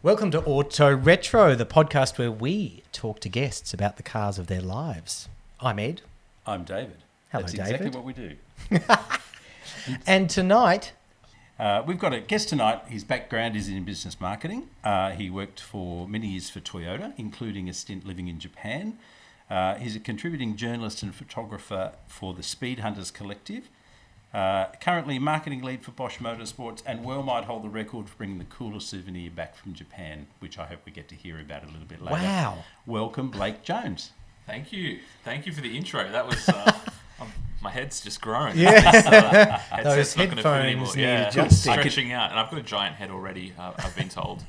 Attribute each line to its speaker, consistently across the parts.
Speaker 1: Welcome to AutoRetro, the podcast where we talk to guests about the cars of their lives. I'm Ed.
Speaker 2: I'm David.
Speaker 1: Hello,
Speaker 2: That's
Speaker 1: David.
Speaker 2: exactly what we do.
Speaker 1: And tonight...
Speaker 2: We've got a guest tonight. His background is in business marketing. He worked for many years for Toyota, including a stint living in Japan. He's a contributing journalist and photographer for the Speedhunters collective. Currently marketing lead for Bosch Motorsports, and well might hold the record for bringing the coolest souvenir back from Japan, which I hope we get to hear about a little bit later.
Speaker 1: Wow.
Speaker 2: Welcome, Blake Jones.
Speaker 3: Thank you. Thank you for the intro. That was... my head's just grown.
Speaker 1: Yeah.
Speaker 3: Those
Speaker 1: headphones need adjusting.
Speaker 3: Stretching out. And I've got a giant head already, I've been told.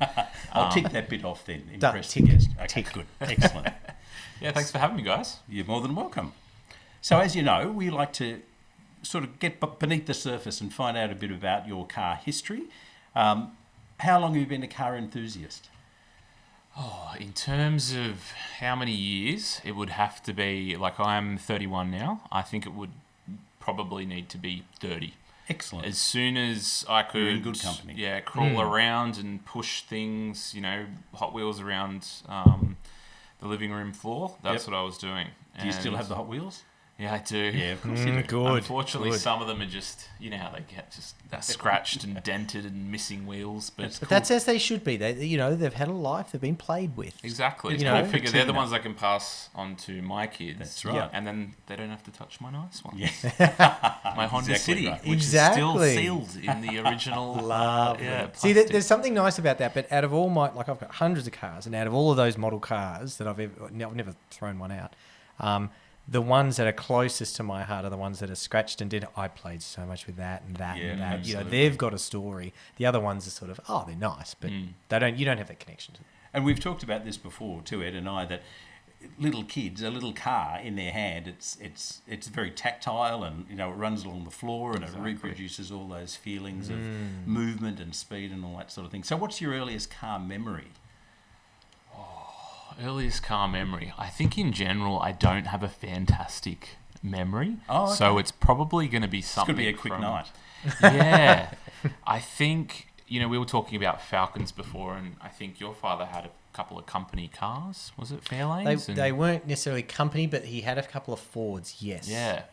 Speaker 2: I'll tick that bit off then.
Speaker 1: Done.
Speaker 2: Impress
Speaker 1: Tick.
Speaker 2: the guest. Okay,
Speaker 1: Tick.
Speaker 2: good. Excellent.
Speaker 3: Yeah, thanks for having me, guys.
Speaker 2: You're more than welcome. So as you know, we like to sort of get beneath the surface and find out a bit about your car history. How long have you been a car enthusiast?
Speaker 3: Oh, in terms of how many years, it would have to be, like I'm 31 now, I think it would probably need to be 30.
Speaker 2: Excellent.
Speaker 3: As soon as I could...
Speaker 2: You're in good company.
Speaker 3: Yeah, crawl around and push things, Hot Wheels around the living room floor. That's what I was doing.
Speaker 2: Do you still have the Hot Wheels?
Speaker 3: Yeah, I do.
Speaker 2: Yeah, of course you do.
Speaker 1: Good.
Speaker 3: Unfortunately,
Speaker 1: Good.
Speaker 3: some of them are just, how they get just scratched and dented and missing wheels. But
Speaker 1: That's as they should be. They've had a life. They've been played with.
Speaker 3: exactly.
Speaker 1: I
Speaker 3: I figure they're the
Speaker 2: patina.
Speaker 3: ones I can pass on to my kids.
Speaker 2: That's right.
Speaker 3: Yeah. And then they don't have to touch my nice ones.
Speaker 2: Yeah.
Speaker 3: My Honda
Speaker 2: Exactly
Speaker 3: City,
Speaker 2: right.
Speaker 3: which
Speaker 1: Exactly.
Speaker 3: is still sealed in the original.
Speaker 1: Lovely. See,
Speaker 3: plastic.
Speaker 1: there's something nice about that, but out of all my... I've got hundreds of cars, and out of all of those model cars that I've never thrown one out, the ones that are closest to my heart are the ones that are scratched and did. I played so much with that and that
Speaker 2: Yeah,
Speaker 1: and that.
Speaker 2: absolutely.
Speaker 1: They've got a story. The other ones are sort of, they're nice, but they don't. You don't have that connection to them.
Speaker 2: And we've talked about this before too, Ed and I, that little kids, a little car in their hand, it's very tactile, and it runs along the floor, and
Speaker 3: Exactly.
Speaker 2: it reproduces all those feelings of movement and speed and all that sort of thing. So what's your earliest car memory?
Speaker 3: Earliest car memory. I think in general, I don't have a fantastic memory.
Speaker 2: Oh, okay.
Speaker 3: So it's probably going to be
Speaker 2: It's
Speaker 3: something.
Speaker 2: going to be a quick night.
Speaker 3: Yeah. I think, we were talking about Falcons before, and I think your father had a couple of company cars. Was it Fairlanes?
Speaker 1: They weren't necessarily company, but he had a couple of Fords. Yes.
Speaker 3: Yeah.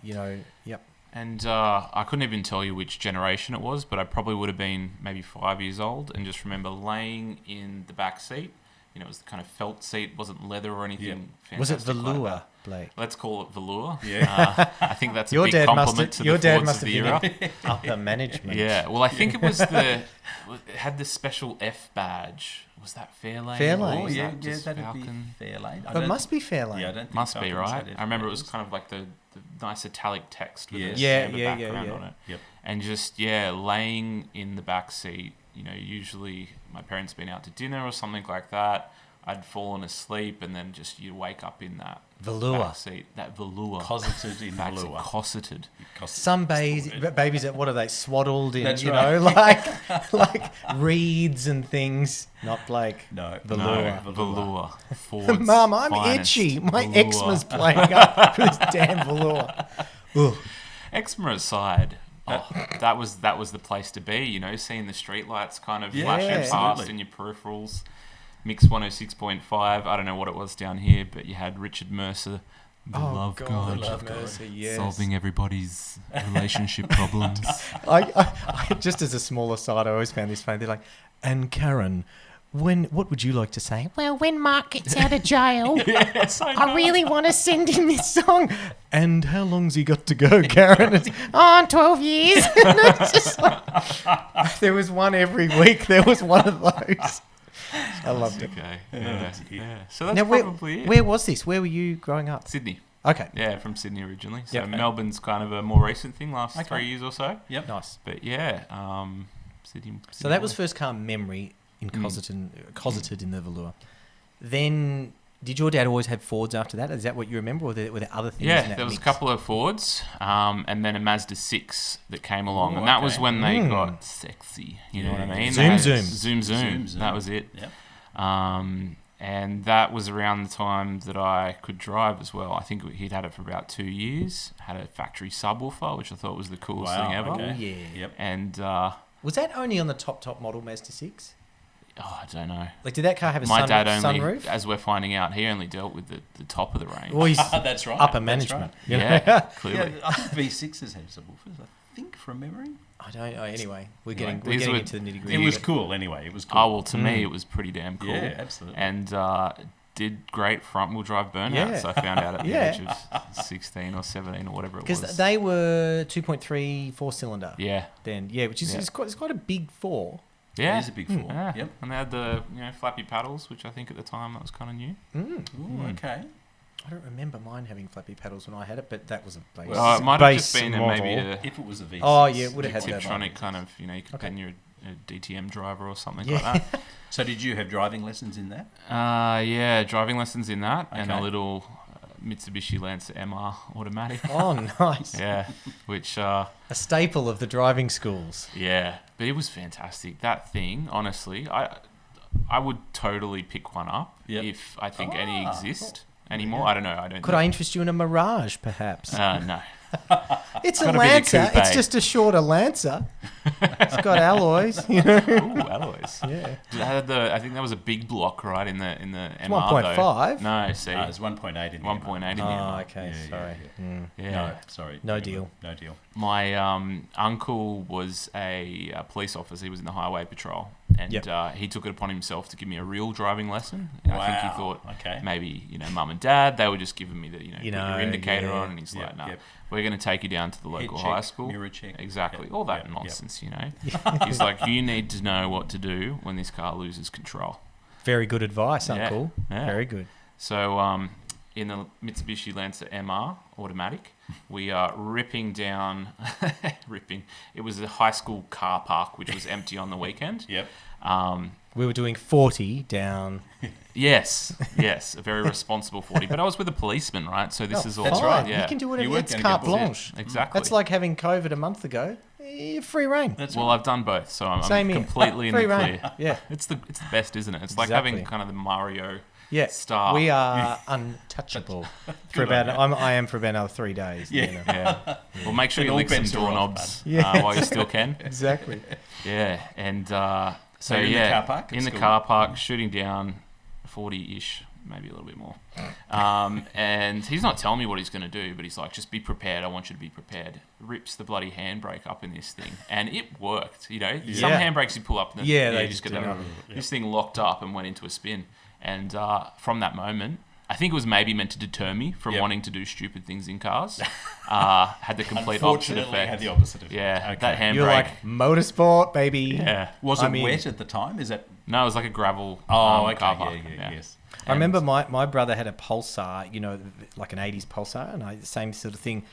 Speaker 1: Yep.
Speaker 3: And I couldn't even tell you which generation it was, but I probably would have been maybe 5 years old, and just remember laying in the back seat. It was the kind of felt seat, wasn't leather or anything.
Speaker 1: Was it
Speaker 3: fantastic like
Speaker 1: velour,
Speaker 3: that.
Speaker 1: Blake?
Speaker 3: Let's call it velour.
Speaker 2: Yeah.
Speaker 3: I think that's a
Speaker 1: Your
Speaker 3: big
Speaker 1: dad
Speaker 3: compliment to the Fords
Speaker 1: must
Speaker 3: of
Speaker 1: have
Speaker 3: the
Speaker 1: been
Speaker 3: era.
Speaker 1: upper management.
Speaker 3: Yeah, well, I think it was it had the special F badge. Was that Fairlane?
Speaker 1: Fairlane.
Speaker 3: Or
Speaker 2: Oh,
Speaker 3: was
Speaker 2: yeah,
Speaker 3: that just
Speaker 2: that'd
Speaker 3: Falcon?
Speaker 2: be Fairlane.
Speaker 1: But it must be Fairlane.
Speaker 2: Yeah, I don't think
Speaker 3: Must be,
Speaker 2: Falcons
Speaker 3: right?
Speaker 2: had
Speaker 3: I remember it was
Speaker 2: F-badges.
Speaker 3: kind of like the nice italic text with
Speaker 2: Yes.
Speaker 3: a
Speaker 1: Yeah,
Speaker 3: amber
Speaker 1: yeah,
Speaker 3: background
Speaker 1: yeah.
Speaker 3: on it.
Speaker 2: Yep.
Speaker 3: And just, laying in the back seat, usually my parents been out to dinner or something like that. I'd fallen asleep, and then just you wake up in that
Speaker 1: Velour.
Speaker 3: back seat, that velour.
Speaker 2: Cosseted in
Speaker 3: That's it,
Speaker 2: velour.
Speaker 3: cosseted.
Speaker 1: Some babies that, what are they, swaddled in,
Speaker 2: That's
Speaker 1: like reeds and things. Not Blake.
Speaker 2: No.
Speaker 1: Velour.
Speaker 2: No,
Speaker 3: Velour. Ford's
Speaker 1: Mum, I'm
Speaker 3: finest
Speaker 1: itchy. My
Speaker 3: velour.
Speaker 1: eczema's playing up for this damn velour. Ugh.
Speaker 3: Eczema aside, that was the place to be. Seeing the streetlights kind of
Speaker 2: Yeah,
Speaker 3: flashing past
Speaker 2: absolutely.
Speaker 3: in your peripherals. Mix 106.5. I don't know what it was down here, but you had Richard Mercer, the Love God,
Speaker 2: Love God.
Speaker 1: Mercy, yes.
Speaker 3: solving everybody's relationship problems.
Speaker 1: I just as a small aside, I always found this funny. They're like, and Karen, what would you like to say? Well, when Mark gets out of jail,
Speaker 3: Yes, I know.
Speaker 1: I really want to send him this song. And how long's he got to go, Karen? It's, 12 years. And it's just like, there was one every week. There was one of those. I loved it.
Speaker 3: Okay.
Speaker 2: dear.
Speaker 3: Yeah. So that's
Speaker 1: Now,
Speaker 3: probably it.
Speaker 1: where was this? Where were you growing up?
Speaker 3: Sydney.
Speaker 1: Okay.
Speaker 3: Yeah, from Sydney originally. So
Speaker 1: Yep.
Speaker 3: Melbourne's kind of a more recent thing, last
Speaker 2: Okay.
Speaker 3: 3 years or so.
Speaker 2: Yep.
Speaker 1: Nice.
Speaker 3: But yeah, Sydney.
Speaker 1: So that was first car memory in cosseted in the velour. Then, did your dad always have Fords after that? Is that what you remember, or were there other things in
Speaker 3: Yeah,
Speaker 1: that
Speaker 3: there was
Speaker 1: mix?
Speaker 3: a couple of Fords, and then a Mazda 6 that came along,
Speaker 2: Ooh,
Speaker 3: and that was
Speaker 2: okay.
Speaker 3: when they got sexy. You know what I mean?
Speaker 1: Zoom,
Speaker 3: They had
Speaker 1: zoom.
Speaker 3: Zoom, zoom.
Speaker 2: Zoom, zoom.
Speaker 3: That was it.
Speaker 2: Yep.
Speaker 3: And that was around the time that I could drive as well. I think he'd had it for about 2 years. Had a factory subwoofer, which I thought was the coolest
Speaker 2: Wow,
Speaker 3: thing ever.
Speaker 2: okay.
Speaker 1: Yeah.
Speaker 2: Yep.
Speaker 3: And
Speaker 1: Was that only on the top model Mazda 6?
Speaker 3: I don't know.
Speaker 1: Like, did that car have a
Speaker 3: My dad only,
Speaker 1: sunroof?
Speaker 3: as we're finding out, he only dealt with the top of the range.
Speaker 1: Well, he's
Speaker 2: That's right.
Speaker 1: upper
Speaker 2: that's
Speaker 1: management.
Speaker 2: right.
Speaker 1: you know?
Speaker 3: Yeah, clearly.
Speaker 2: Yeah, I think V6s had subwoofers, I think, from memory.
Speaker 1: I don't know. Anyway, we're
Speaker 2: Anyway,
Speaker 1: getting
Speaker 3: these were-
Speaker 1: into the nitty gritty.
Speaker 2: It was cool anyway. It was cool.
Speaker 3: Oh, well, to me, it was pretty damn cool.
Speaker 2: Yeah, absolutely.
Speaker 3: And did great front-wheel drive burnouts,
Speaker 1: Yeah.
Speaker 3: I found out at the
Speaker 1: Yeah.
Speaker 3: age of 16 or 17 or whatever it
Speaker 1: Because
Speaker 3: was.
Speaker 1: they were 2.3 4-cylinder.
Speaker 3: Yeah.
Speaker 1: Then which is
Speaker 3: Yeah.
Speaker 1: it's quite a big 4.
Speaker 3: Yeah.
Speaker 2: It is a big four.
Speaker 3: Yeah.
Speaker 2: Yep.
Speaker 3: And they had the flappy paddles, which I think at the time that was kind of new.
Speaker 2: Ooh, okay.
Speaker 1: I don't remember mine having flappy paddles when I had it, but that was a base.
Speaker 2: Well,
Speaker 3: It might have just
Speaker 1: base
Speaker 3: been
Speaker 1: model.
Speaker 3: maybe a
Speaker 2: If it was a V6.
Speaker 1: Oh, yeah, it would have had that.
Speaker 3: Tiptronic kind of, you can
Speaker 1: Okay.
Speaker 3: pen your DTM driver or something
Speaker 1: Yeah.
Speaker 3: like that.
Speaker 2: So did you have driving lessons in that?
Speaker 3: Yeah, driving lessons in that and a
Speaker 2: Okay.
Speaker 3: little Mitsubishi Lancer MR automatic.
Speaker 1: Oh, nice.
Speaker 3: Yeah, which
Speaker 1: A staple of the driving schools.
Speaker 3: yeah, but it was fantastic. That thing, honestly, I would totally pick one up
Speaker 2: Yep.
Speaker 3: if I think any
Speaker 2: Ah,
Speaker 3: exist anymore. I don't know. I don't.
Speaker 1: Could I interest you in a Mirage, perhaps?
Speaker 3: No.
Speaker 1: It's a
Speaker 3: gotta be the
Speaker 1: Lancer.
Speaker 3: coupe.
Speaker 1: It's just a shorter Lancer. It's got alloys. You know?
Speaker 3: Ooh, alloys.
Speaker 1: Yeah.
Speaker 3: It had I think that was a big block, right? In the MR.
Speaker 1: It's 1.5.
Speaker 3: Though. No, see,
Speaker 2: It's 1.8 in the
Speaker 3: 1.8 in the
Speaker 1: Oh,
Speaker 3: MR.
Speaker 1: okay.
Speaker 2: Yeah,
Speaker 1: Sorry.
Speaker 2: yeah,
Speaker 1: Mm.
Speaker 3: Yeah.
Speaker 2: No, sorry.
Speaker 1: No deal.
Speaker 2: No deal.
Speaker 3: My uncle was a police officer. He was in the highway patrol, and
Speaker 1: Yep.
Speaker 3: he took it upon himself to give me a real driving lesson. And I think he
Speaker 2: Wow,
Speaker 3: thought
Speaker 2: okay.
Speaker 3: maybe mum and dad, they were just giving me the put your indicator
Speaker 1: yeah.
Speaker 3: on, and he's
Speaker 2: Yep,
Speaker 3: like, no,
Speaker 2: yep.
Speaker 3: we're going to take you down to the local
Speaker 2: Head check,
Speaker 3: high school.
Speaker 2: mirror check.
Speaker 3: Exactly,
Speaker 2: Yep,
Speaker 3: all that
Speaker 2: yep, yep.
Speaker 3: nonsense. He's like, you need to know what to do when this car loses control.
Speaker 1: Very good advice,
Speaker 3: Yeah,
Speaker 1: Uncle.
Speaker 3: yeah.
Speaker 1: Very good.
Speaker 3: So in the Mitsubishi Lancer MR automatic, we are ripping down, It was a high school car park which was empty on the weekend.
Speaker 2: Yep.
Speaker 1: We were doing 40 down.
Speaker 3: Yes, a very responsible 40. But I was with a policeman, right? So this is all.
Speaker 2: That's right.
Speaker 3: Yeah,
Speaker 1: You can do
Speaker 2: You
Speaker 1: whatever.
Speaker 2: weren't
Speaker 1: It's
Speaker 2: gonna
Speaker 1: carte
Speaker 2: get booked.
Speaker 1: blanche.
Speaker 3: exactly.
Speaker 1: That's like having COVID a month ago. Free reign.
Speaker 2: That's
Speaker 3: Well,
Speaker 2: right.
Speaker 3: I've done both, so I'm
Speaker 1: Same here.
Speaker 3: completely in
Speaker 1: Free
Speaker 3: the
Speaker 1: reign.
Speaker 3: clear.
Speaker 1: Yeah.
Speaker 3: It's the best, isn't it? It's like
Speaker 1: Exactly.
Speaker 3: having kind of the Mario
Speaker 1: Yeah.
Speaker 3: star.
Speaker 1: We are untouchable for about. I am for about another 3 days.
Speaker 2: Yeah.
Speaker 1: You know.
Speaker 3: Yeah. Well, make sure
Speaker 2: It
Speaker 3: you
Speaker 2: all
Speaker 3: lick some
Speaker 2: bets are off,
Speaker 3: doorknobs
Speaker 1: bud. Yeah.
Speaker 3: while you still can.
Speaker 1: Exactly.
Speaker 3: Yeah, and so
Speaker 2: you're in the
Speaker 3: yeah,
Speaker 2: car park at
Speaker 3: in the
Speaker 2: school?
Speaker 3: car park, shooting down 40-ish, maybe a little bit more. And he's not telling me what he's going to do, but he's like, just be prepared. I want you to be prepared. Rips the bloody handbrake up in this thing, and it worked. Some
Speaker 1: Yeah.
Speaker 3: handbrakes you pull up, and then,
Speaker 1: Yeah, they
Speaker 3: you
Speaker 1: just
Speaker 3: get
Speaker 1: do
Speaker 3: that.
Speaker 1: not.
Speaker 3: This thing locked up and went into a spin, and from that moment. I think it was maybe meant to deter me from
Speaker 2: Yep.
Speaker 3: wanting to do stupid things in cars. Had the complete opposite
Speaker 2: Unfortunately,
Speaker 3: effect.
Speaker 2: had the opposite effect.
Speaker 3: Yeah,
Speaker 2: Okay.
Speaker 3: that handbrake.
Speaker 1: You're like motorsport, baby.
Speaker 3: yeah.
Speaker 2: Was
Speaker 1: I
Speaker 2: it
Speaker 1: mean-
Speaker 2: wet at the time? Is that?
Speaker 3: No, it was like a gravel
Speaker 2: Okay.
Speaker 3: car park.
Speaker 2: Yes.
Speaker 1: I remember my brother had a Pulsar, like an 80s Pulsar, and the same sort of thing.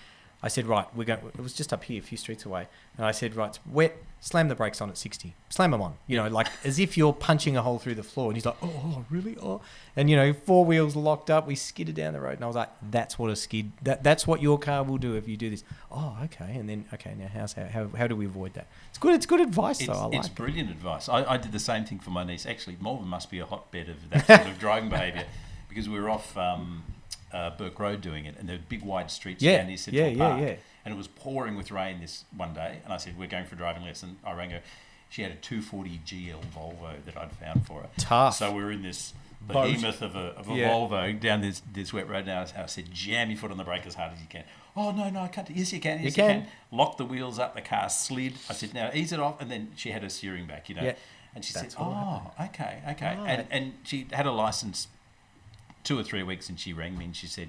Speaker 1: I said, right, it was just up here, a few streets away. And I said, right, it's wet, slam the brakes on at 60. Slam them on, like as if you're punching a hole through the floor. And he's like, oh, really? Oh. And, 4 wheels locked up, we skidded down the road. And I was like, that's what a skid, that's what your car will do if you do this. Oh, okay. And then, now how do we avoid that? It's good advice, though. I like
Speaker 2: It's
Speaker 1: it.
Speaker 2: brilliant advice. I did the same thing for my niece. Actually, Malvern must be a hotbed of that sort of driving behaviour because we were off Burke Road doing it, and there were big wide streets down near Central Park. And it was pouring with rain this one day, and I said, we're going for a driving lesson. I rang her. She had a 240 GL Volvo that I'd found for her.
Speaker 1: Tough.
Speaker 2: So we were in this
Speaker 1: Boat.
Speaker 2: behemoth of a Volvo down this wet road. Now I said, jam your foot on the brake as hard as you can. Oh, no, I can't. Yes, you can. Yes, you can. Locked the wheels up. The car slid. I said, now ease it off. And then she had her steering back,
Speaker 1: Yeah.
Speaker 2: And she
Speaker 1: That's
Speaker 2: said,
Speaker 1: what
Speaker 2: okay.
Speaker 1: Right.
Speaker 2: And she had a license 2 or 3 weeks, and she rang me and she said,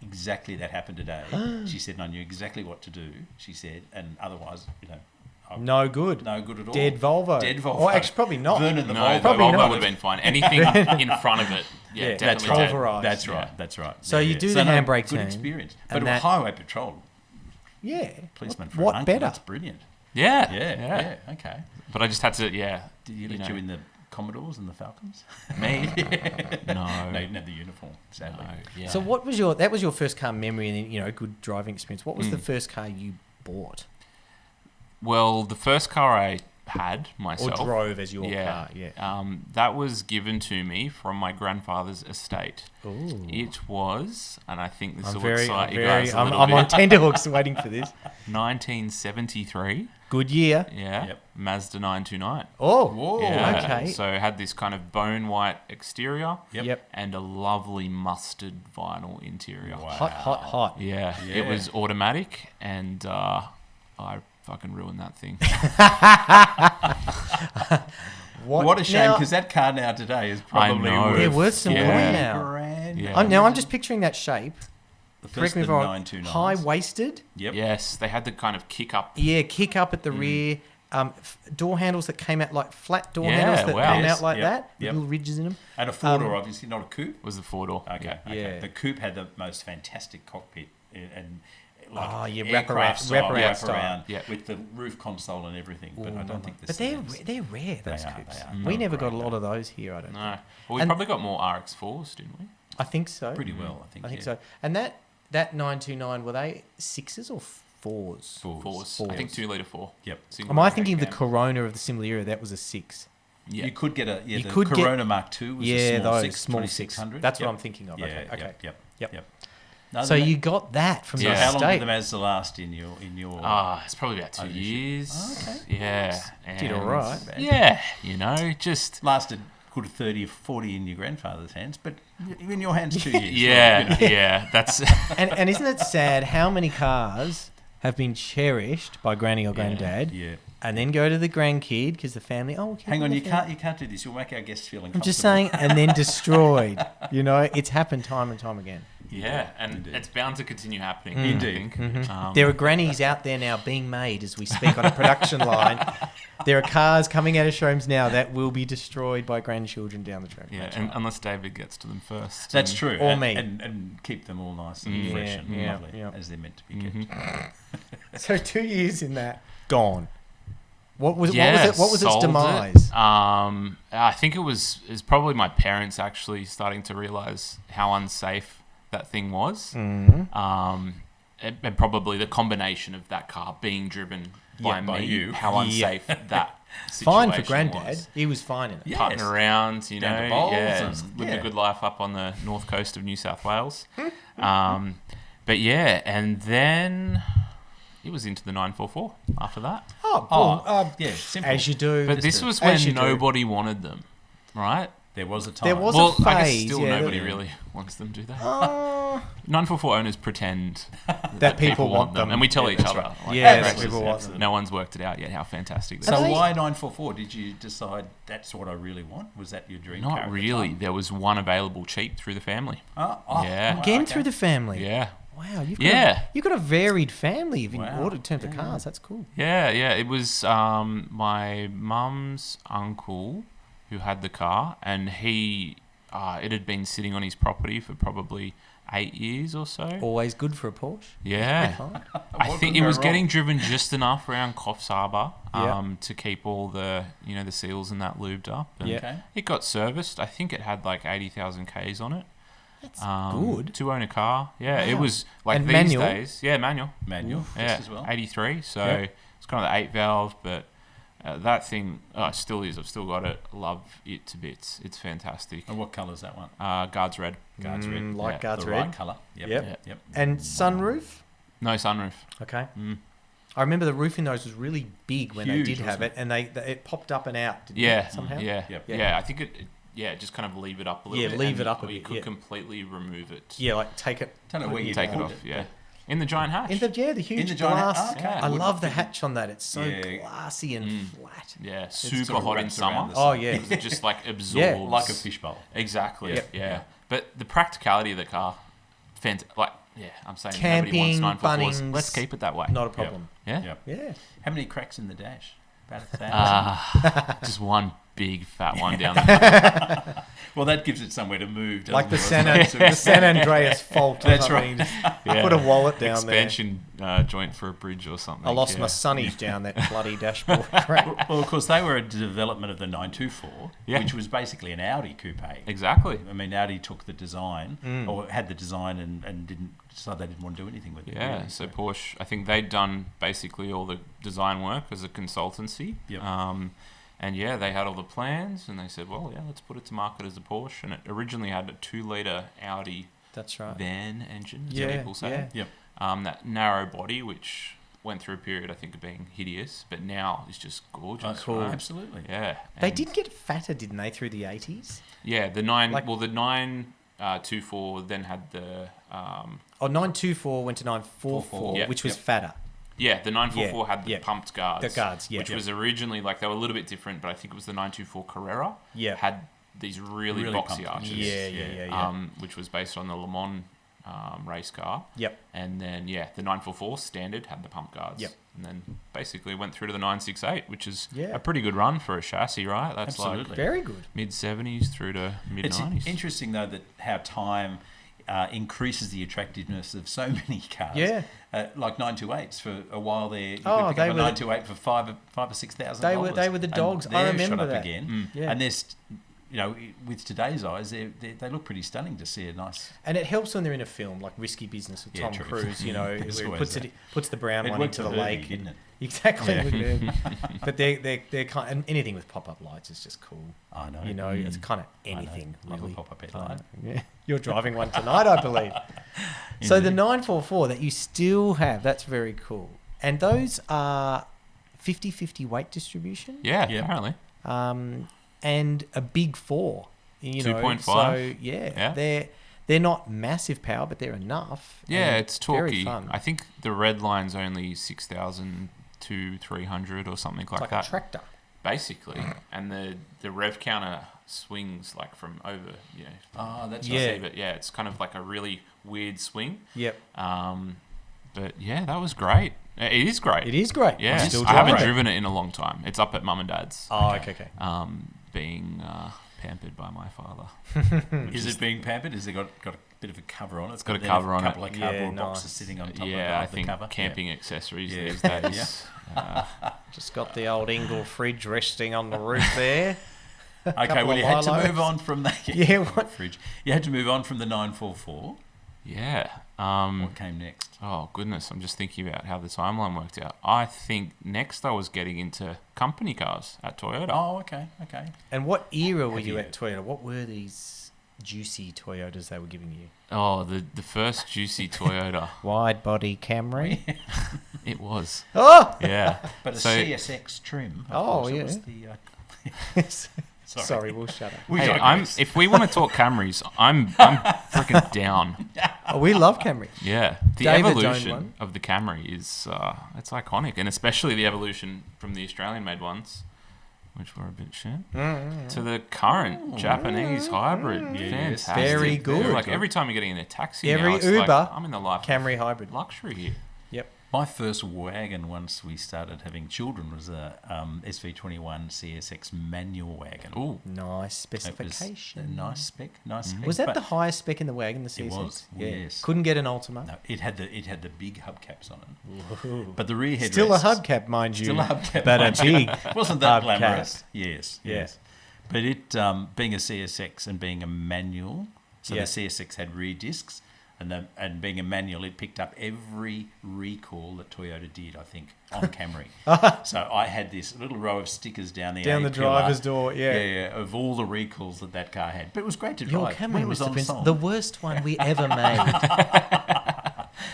Speaker 2: exactly that happened today. She said, and I knew exactly what to do, she said, and otherwise,
Speaker 1: No good.
Speaker 2: no good at all.
Speaker 1: Dead Volvo.
Speaker 2: Dead Volvo.
Speaker 1: Or actually, probably not.
Speaker 2: Vernon the
Speaker 3: No,
Speaker 2: Volvo.
Speaker 3: the
Speaker 1: Probably
Speaker 3: Volvo
Speaker 1: not.
Speaker 3: would have been fine. Anything in front of it,
Speaker 1: Yeah,
Speaker 2: That's
Speaker 3: definitely
Speaker 2: right.
Speaker 3: dead.
Speaker 1: Pulverised.
Speaker 2: That's right.
Speaker 1: Yeah.
Speaker 2: That's right.
Speaker 1: So you do the
Speaker 2: no,
Speaker 1: handbrake
Speaker 2: good
Speaker 1: turn,
Speaker 2: experience.
Speaker 1: and
Speaker 2: But it was
Speaker 1: that-
Speaker 2: highway patrol.
Speaker 1: Yeah.
Speaker 2: Policeman for
Speaker 1: What
Speaker 2: an uncle.
Speaker 1: better?
Speaker 2: That's brilliant.
Speaker 3: Yeah,
Speaker 2: Yeah. Okay.
Speaker 3: But I just had to,
Speaker 2: Did he let you in the Commodores and the Falcons?
Speaker 3: Me? No.
Speaker 2: No, you didn't have the uniform, sadly.
Speaker 3: No, yeah.
Speaker 1: So that was your first car memory and then, good driving experience. What was the first car you bought?
Speaker 3: Well, the first car I had
Speaker 1: Or
Speaker 3: myself.
Speaker 1: drove as your
Speaker 3: Yeah.
Speaker 1: car. Yeah.
Speaker 3: That was given to me from my grandfather's estate.
Speaker 1: Ooh.
Speaker 3: It was, and I think this
Speaker 1: I'm
Speaker 3: will excite you guys a
Speaker 1: I'm
Speaker 3: little
Speaker 1: on
Speaker 3: bit,
Speaker 1: tenterhooks waiting for this.
Speaker 3: 1973.
Speaker 1: Good year.
Speaker 3: Yeah.
Speaker 2: Yep.
Speaker 3: Mazda 929.
Speaker 1: Oh.
Speaker 2: Whoa.
Speaker 3: Yeah.
Speaker 1: Okay.
Speaker 3: So it had this kind of bone white exterior
Speaker 1: Yep.
Speaker 3: and a lovely musted vinyl interior.
Speaker 2: Wow.
Speaker 1: Hot.
Speaker 3: Yeah.
Speaker 2: Yeah.
Speaker 3: It was automatic, and I fucking ruined that thing.
Speaker 2: What a shame,
Speaker 1: now-
Speaker 2: because that car now today is probably
Speaker 3: I know.
Speaker 2: worth
Speaker 1: They're worth some
Speaker 3: Yeah.
Speaker 1: coin now.
Speaker 2: grand.
Speaker 3: Yeah.
Speaker 1: I'm just picturing that shape.
Speaker 2: The
Speaker 1: Correct
Speaker 2: first
Speaker 1: me
Speaker 2: of
Speaker 1: if
Speaker 2: the
Speaker 1: I'm wrong.
Speaker 2: 929s.
Speaker 1: High waisted.
Speaker 2: Yep.
Speaker 3: Yes, they had the kind of kick up.
Speaker 1: Yeah, kick up at the rear. Door handles that came out like flat door
Speaker 3: Yeah,
Speaker 1: handles that
Speaker 3: wow.
Speaker 1: came
Speaker 2: Yes,
Speaker 1: out like
Speaker 2: yep,
Speaker 1: that. With
Speaker 2: yep.
Speaker 1: little ridges in them.
Speaker 2: And a four-door, obviously, not a coupe.
Speaker 3: Was the four door.
Speaker 2: Okay.
Speaker 1: Yeah.
Speaker 2: The coupe had the most fantastic cockpit and like
Speaker 1: Oh, yeah,
Speaker 2: aircraft style,
Speaker 1: wraparound style.
Speaker 3: Yeah.
Speaker 2: with the roof console and everything. But I don't think the
Speaker 1: But
Speaker 2: settings-
Speaker 1: they're rare, those
Speaker 2: are,
Speaker 1: coupes.
Speaker 2: they are.
Speaker 1: We
Speaker 2: Not
Speaker 1: never got a
Speaker 2: great,
Speaker 1: lot
Speaker 2: though.
Speaker 1: of those here, I don't think.
Speaker 3: No. Well, we
Speaker 1: And-
Speaker 3: probably got more RX4s, didn't we?
Speaker 1: I think so.
Speaker 2: pretty well, I think.
Speaker 1: I think
Speaker 2: yeah.
Speaker 1: so. And that 929, were they sixes or fours?
Speaker 3: Fours. I think 2 litre 4.
Speaker 2: Yep.
Speaker 3: Single
Speaker 1: Am I
Speaker 3: motor.
Speaker 1: thinking of the
Speaker 2: Okay.
Speaker 1: Corona of the similar era? That was a 6.
Speaker 3: Yeah.
Speaker 2: You could get
Speaker 1: You
Speaker 2: the
Speaker 1: could get-
Speaker 2: Corona Mark II was a small
Speaker 1: those
Speaker 2: 6,
Speaker 1: small
Speaker 2: 2600.
Speaker 1: 6. That's
Speaker 2: Yep.
Speaker 1: what I'm thinking of.
Speaker 2: Yeah,
Speaker 1: Okay.
Speaker 2: Yep. No,
Speaker 1: So
Speaker 2: the-
Speaker 1: you got that from
Speaker 2: So
Speaker 1: the
Speaker 3: Yeah.
Speaker 2: how long did
Speaker 1: estate.
Speaker 2: the Mazda last in your?
Speaker 3: It's probably about 2
Speaker 2: Ownership.
Speaker 3: years.
Speaker 2: Oh, okay.
Speaker 3: Yeah.
Speaker 1: Did
Speaker 3: and-
Speaker 1: all right.
Speaker 3: Yeah. Just.
Speaker 2: Lasted good 30 or 40 in your grandfather's hands, but in your hands 2 years.
Speaker 3: Yeah. Yeah. That's.
Speaker 1: And isn't it sad how many cars have been cherished by granny or granddad
Speaker 2: Yeah.
Speaker 1: and then go to the grandkid because the family,
Speaker 2: Hang on, you can't do this. You'll make our guests feel
Speaker 1: I'm
Speaker 2: uncomfortable.
Speaker 1: just saying, and then destroyed. You know, it's happened time and time again.
Speaker 3: Yeah. And
Speaker 2: Indeed.
Speaker 3: it's bound to continue happening.
Speaker 2: Indeed.
Speaker 3: I think.
Speaker 1: There are grannies out there now being made as we speak on a production line. There are cars coming out of showrooms now that will be destroyed by grandchildren down the track.
Speaker 3: Yeah. And unless David gets to them first.
Speaker 2: That's
Speaker 3: and-
Speaker 2: true.
Speaker 1: Or
Speaker 2: and,
Speaker 1: me.
Speaker 2: And keep them all nice and
Speaker 3: Mm.
Speaker 2: fresh
Speaker 1: Yeah,
Speaker 2: and
Speaker 1: yeah,
Speaker 2: lovely,
Speaker 1: yeah.
Speaker 2: as they're meant to be kept.
Speaker 1: So 2 years in that, gone. What was
Speaker 3: Yeah,
Speaker 1: it? What was its
Speaker 3: sold it.
Speaker 1: demise?
Speaker 3: I think it was probably my parents actually starting to realise how unsafe that thing was.
Speaker 1: Mm-hmm.
Speaker 3: And probably the combination of that car being driven by
Speaker 2: by
Speaker 3: me,
Speaker 2: you.
Speaker 3: how
Speaker 1: Yeah.
Speaker 3: unsafe that situation
Speaker 1: Fine for granddad.
Speaker 3: was.
Speaker 1: He was fine in it.
Speaker 2: Yeah.
Speaker 3: Putting
Speaker 2: Yes.
Speaker 3: around, you
Speaker 2: Down
Speaker 3: know,
Speaker 2: to bowls
Speaker 3: yeah,
Speaker 2: and-
Speaker 3: living
Speaker 2: yeah.
Speaker 3: a good life up on the north coast of New South Wales. But yeah, and then it was into the 944 after that.
Speaker 1: Oh,
Speaker 2: Oh,
Speaker 1: well,
Speaker 2: yeah, simple.
Speaker 1: as you do.
Speaker 3: But
Speaker 2: Just
Speaker 3: this
Speaker 2: a-
Speaker 3: was
Speaker 1: as you
Speaker 3: when
Speaker 1: do.
Speaker 3: nobody wanted them, right?
Speaker 2: There was a time.
Speaker 1: There was
Speaker 3: Well,
Speaker 1: a
Speaker 3: I guess
Speaker 1: phase,
Speaker 3: still
Speaker 1: yeah,
Speaker 3: nobody
Speaker 1: that-
Speaker 3: really wants them, do they? 944 owners pretend
Speaker 1: that people want them.
Speaker 3: and we tell
Speaker 2: Yeah,
Speaker 3: each
Speaker 2: that's
Speaker 3: other.
Speaker 2: right.
Speaker 3: Like,
Speaker 1: Yes,
Speaker 3: actually,
Speaker 1: people want them.
Speaker 3: no one's worked it out yet how fantastic
Speaker 2: So
Speaker 3: they
Speaker 1: Are
Speaker 3: are.
Speaker 1: they-
Speaker 2: why 944? Did you decide that's what I really want? Was that your dream car?
Speaker 3: Not
Speaker 2: at the
Speaker 3: really.
Speaker 2: time?
Speaker 3: There was one available cheap through the family.
Speaker 2: Oh,
Speaker 3: Yeah.
Speaker 2: wow,
Speaker 1: Again
Speaker 2: okay.
Speaker 1: through the family.
Speaker 3: Yeah.
Speaker 1: Wow,
Speaker 3: Yeah.
Speaker 1: you've got a varied family in
Speaker 2: Wow.
Speaker 1: order in terms of cars. That's cool.
Speaker 3: Yeah. It was my mum's uncle who had the car, and he it had been sitting on his property for probably 8 years or so.
Speaker 1: Always good for a Porsche.
Speaker 3: Yeah.
Speaker 1: Fine.
Speaker 3: I
Speaker 2: What
Speaker 3: think
Speaker 2: could
Speaker 3: it
Speaker 2: go
Speaker 3: was
Speaker 2: wrong?
Speaker 3: getting driven just enough around Coffs Harbour
Speaker 1: Yeah.
Speaker 3: to keep all the the seals and that lubed up. And
Speaker 1: Yeah.
Speaker 2: Okay.
Speaker 3: it got serviced. I think it had like 80,000 Ks on it.
Speaker 1: That's
Speaker 3: Good. To own a car. Yeah, it
Speaker 1: Wow.
Speaker 3: was like
Speaker 1: And
Speaker 3: these
Speaker 1: manual?
Speaker 3: days. Yeah, manual.
Speaker 2: Manual,
Speaker 3: Yeah,
Speaker 2: just as well.
Speaker 3: 83. So
Speaker 1: Yeah.
Speaker 3: it's kind of the 8 valve, but that thing it still is. I've still got it. Love it to bits. It's fantastic.
Speaker 2: And what colour is that one?
Speaker 3: Guards red.
Speaker 2: Guards red.
Speaker 1: like
Speaker 3: Yeah,
Speaker 1: Guards
Speaker 2: the
Speaker 1: red.
Speaker 2: right colour. Yep.
Speaker 1: Yep.
Speaker 2: Yep.
Speaker 1: And sunroof.
Speaker 3: No sunroof.
Speaker 1: Okay.
Speaker 3: Mm.
Speaker 1: I remember the roof in those was really big when
Speaker 2: Huge,
Speaker 1: they did have
Speaker 2: wasn't
Speaker 1: it, and it popped up and out. Didn't
Speaker 3: Yeah.
Speaker 1: it, somehow.
Speaker 3: Yeah.
Speaker 2: Yep.
Speaker 3: Yeah. I think it just kind of leave it up a little
Speaker 1: Yeah,
Speaker 3: bit.
Speaker 1: leave
Speaker 3: and-
Speaker 1: it up a
Speaker 3: or you
Speaker 1: bit,
Speaker 3: could
Speaker 1: yeah.
Speaker 3: completely remove it.
Speaker 1: Yeah, like take it.
Speaker 2: Don't know where you
Speaker 3: Take it
Speaker 2: put
Speaker 3: off. Yeah. In the giant hatch.
Speaker 1: The huge
Speaker 2: the giant
Speaker 1: glass.
Speaker 2: hatch?
Speaker 3: Okay.
Speaker 1: I
Speaker 2: Wouldn't
Speaker 1: love the
Speaker 2: fit-
Speaker 1: hatch on that. It's so
Speaker 2: Yeah.
Speaker 1: glassy and flat.
Speaker 3: Yeah,
Speaker 2: sort
Speaker 3: super
Speaker 2: of
Speaker 3: hot in
Speaker 2: wraps around
Speaker 3: summer.
Speaker 2: the
Speaker 1: Oh
Speaker 2: side.
Speaker 1: yeah.
Speaker 3: It was just like absorbs.
Speaker 2: Like a fishbowl.
Speaker 3: Exactly.
Speaker 1: Yep.
Speaker 3: Yeah.
Speaker 2: Yeah.
Speaker 3: But the practicality of the car, I'm saying
Speaker 1: Camping,
Speaker 3: nobody wants 944s.
Speaker 1: Bunnings.
Speaker 3: Let's keep it that way.
Speaker 1: Not a problem.
Speaker 3: Yeah.
Speaker 2: Yep.
Speaker 1: Yeah.
Speaker 2: How many cracks in the dash? About 1,000.
Speaker 3: Just one. big fat one down there.
Speaker 2: Well, that gives it somewhere to move, doesn't
Speaker 1: Like the
Speaker 2: it?
Speaker 1: San Andreas fault or
Speaker 2: That's
Speaker 1: something.
Speaker 2: right.
Speaker 1: Just put a wallet down
Speaker 3: Expansion joint for a bridge or something.
Speaker 1: there. I lost my sunnies down that bloody dashboard. Crap.
Speaker 2: Well, of course, they were a development of the 924,
Speaker 3: Yeah.
Speaker 2: which was basically an Audi coupe.
Speaker 3: Exactly.
Speaker 2: I mean, Audi took the design, or had the design, and didn't decide they didn't want to do anything with it.
Speaker 3: Yeah,
Speaker 2: really.
Speaker 3: so Porsche, I think they'd done basically all the design work as a consultancy.
Speaker 2: Yep.
Speaker 3: And yeah, they had all the plans, and they said, well, yeah, let's put it to market as a Porsche. And it originally had a 2-litre Audi
Speaker 1: That's right.
Speaker 3: van engine, as
Speaker 1: Yeah,
Speaker 3: people say.
Speaker 1: yeah.
Speaker 2: Yep.
Speaker 3: That narrow body, which went through a period, I think, of being hideous, but now is just gorgeous.
Speaker 1: cool.
Speaker 3: Right?
Speaker 2: Absolutely.
Speaker 3: Yeah.
Speaker 1: They
Speaker 3: and-
Speaker 1: did get fatter, didn't they, through the 80s?
Speaker 3: Yeah, the 924 then had the...
Speaker 1: Oh, 924 went to 944,
Speaker 3: Yeah.
Speaker 1: which was
Speaker 2: Yep.
Speaker 1: fatter.
Speaker 3: Yeah, the 944 had the
Speaker 1: yeah.
Speaker 3: pumped guards.
Speaker 1: The guards, yeah.
Speaker 3: Which
Speaker 1: Yeah.
Speaker 3: was originally, like, they were a little bit different, but I think it was the 924 Carrera.
Speaker 1: Yeah.
Speaker 3: Had these really boxy
Speaker 2: pumped
Speaker 3: arches.
Speaker 1: Yeah.
Speaker 3: Which was based on the Le Mans race car.
Speaker 1: Yep.
Speaker 3: And then, the 944 standard had the pump guards.
Speaker 1: Yep.
Speaker 3: And then basically went through to the 968, which is
Speaker 1: Yeah.
Speaker 3: a pretty good run for a chassis, right? That's
Speaker 2: Absolutely.
Speaker 1: Very good.
Speaker 3: like mid-70s through to
Speaker 2: It's
Speaker 3: mid-90s.
Speaker 2: interesting, though, that how time increases the attractiveness of so many cars.
Speaker 1: Yeah.
Speaker 2: Like 928s for a while there. You
Speaker 1: Oh,
Speaker 2: could pick
Speaker 1: they
Speaker 2: up a
Speaker 1: were the-
Speaker 2: 928 for $5,000 or $6,000.
Speaker 1: They were the
Speaker 2: And
Speaker 1: dogs. I
Speaker 2: they're
Speaker 1: remember
Speaker 2: shot up
Speaker 1: that.
Speaker 2: again.
Speaker 1: Yeah.
Speaker 2: And with today's eyes, they look pretty stunning to see a nice...
Speaker 1: And it helps when they're in a film like Risky Business with
Speaker 2: Yeah,
Speaker 1: Tom
Speaker 2: true.
Speaker 1: Cruise, where
Speaker 2: There's
Speaker 1: he
Speaker 2: always
Speaker 1: puts the brown
Speaker 2: It
Speaker 1: one
Speaker 2: worked
Speaker 1: into the
Speaker 2: for Herbie,
Speaker 1: lake.
Speaker 2: didn't it?
Speaker 1: Exactly.
Speaker 2: Yeah.
Speaker 1: Look at Herbie. But they're kind and anything with pop-up lights is just cool.
Speaker 2: I know.
Speaker 1: It's kind of anything,
Speaker 2: Like a
Speaker 1: really.
Speaker 2: pop-up headlight.
Speaker 1: Yeah. You're driving one tonight, I believe. So the 944 that you still have, that's very cool. And those are 50-50 weight distribution.
Speaker 3: Yeah,
Speaker 2: Yeah.
Speaker 3: apparently.
Speaker 1: And a big 4.
Speaker 3: 2.5.
Speaker 1: So they're not massive power, but they're enough.
Speaker 3: Yeah,
Speaker 1: and
Speaker 3: it's
Speaker 1: very
Speaker 3: torquey.
Speaker 1: fun.
Speaker 3: I think the red line's only 6,000 to 300 or something
Speaker 1: It's
Speaker 3: like
Speaker 1: like
Speaker 3: that.
Speaker 1: a tractor.
Speaker 3: Basically. And the rev counter swings like from over,
Speaker 2: Oh, that's
Speaker 1: Yeah.
Speaker 2: right.
Speaker 3: but yeah, it's kind of like a really weird swing.
Speaker 1: Yep.
Speaker 3: But yeah, that was great. It is great.
Speaker 1: It is great.
Speaker 3: Yeah,
Speaker 1: Still
Speaker 3: I haven't
Speaker 1: driving.
Speaker 3: driven it in a long time. It's up at mum and dad's,
Speaker 1: Oh, okay.
Speaker 3: being pampered by my father.
Speaker 2: Is it being pampered? Has it got a bit of a cover on it?
Speaker 3: It's got a cover on it.
Speaker 2: A couple of cardboard
Speaker 1: Yeah,
Speaker 2: boxes
Speaker 1: nice.
Speaker 2: sitting on top
Speaker 3: Yeah, I
Speaker 2: of the
Speaker 3: think
Speaker 2: cover.
Speaker 3: camping accessories
Speaker 2: Yeah.
Speaker 3: these days.
Speaker 1: Just got the old Ingle fridge resting on the roof there.
Speaker 2: Yeah. Okay,
Speaker 1: Couple
Speaker 2: well,
Speaker 1: of
Speaker 2: you had to
Speaker 1: Lilos.
Speaker 2: move on from that.
Speaker 1: Yeah, what?
Speaker 2: Fridge. You had to move on from the 944.
Speaker 3: Yeah.
Speaker 2: What came next?
Speaker 3: Oh, goodness. I'm just thinking about how the timeline worked out. I think next I was getting into company cars at Toyota.
Speaker 2: Oh, okay.
Speaker 1: And what era were
Speaker 2: Have
Speaker 1: you
Speaker 2: you-
Speaker 1: at Toyota? What were these juicy Toyotas they were giving you?
Speaker 3: Oh, the first juicy Toyota.
Speaker 1: Wide body Camry.
Speaker 3: It was.
Speaker 1: Oh!
Speaker 3: Yeah.
Speaker 2: But a
Speaker 3: So-
Speaker 2: CSX trim. of
Speaker 1: Oh,
Speaker 2: course, it
Speaker 1: yeah.
Speaker 2: was the,
Speaker 1: Sorry, we'll shut up.
Speaker 2: We
Speaker 3: Hey,
Speaker 2: digress.
Speaker 3: if we want to talk Camrys, I'm freaking down.
Speaker 1: Oh, we love Camry.
Speaker 3: Yeah, the
Speaker 1: David's owned
Speaker 3: evolution
Speaker 1: one.
Speaker 3: of the Camry is it's iconic, and especially the evolution from the Australian-made ones, which were a bit shit, to the current Japanese hybrid.
Speaker 2: Yes.
Speaker 3: Fantastic.
Speaker 1: Very good.
Speaker 3: Like every time you're getting in a taxi,
Speaker 1: Every
Speaker 3: now, it's
Speaker 1: Uber,
Speaker 3: like, I'm in the life
Speaker 1: Camry hybrid.
Speaker 3: of luxury here.
Speaker 1: Yep.
Speaker 2: My first wagon, once we started having children, was a SV21 CSX manual wagon.
Speaker 3: Ooh,
Speaker 1: Nice
Speaker 2: It was
Speaker 1: specification.
Speaker 2: a nice spec.
Speaker 1: Was that
Speaker 2: but
Speaker 1: the highest spec in the wagon, the CSX?
Speaker 2: It was, yes.
Speaker 1: Couldn't get an Ultima.
Speaker 2: No, it had the big hubcaps on it,
Speaker 1: Ooh.
Speaker 2: but the rear headrests...
Speaker 1: Still a hubcap, mind you.
Speaker 2: Still a hubcap.
Speaker 1: But a
Speaker 2: mind you.
Speaker 1: big
Speaker 2: Wasn't that
Speaker 1: hubcap.
Speaker 2: glamorous? Yes,
Speaker 1: Yeah.
Speaker 2: yes. But it, being a CSX and being a manual, so
Speaker 1: Yeah.
Speaker 2: the CSX had rear discs, and being a manual, it picked up every recall that Toyota did, I think, on Camry. So I had this little row of stickers down the
Speaker 1: down
Speaker 2: A
Speaker 1: the
Speaker 2: pillar,
Speaker 1: driver's door, yeah.
Speaker 2: of all the recalls that car had. But it was great to
Speaker 1: Your
Speaker 2: drive.
Speaker 1: Camry
Speaker 2: When it was
Speaker 1: must have
Speaker 2: on
Speaker 1: been
Speaker 2: song.
Speaker 1: the worst one we ever made.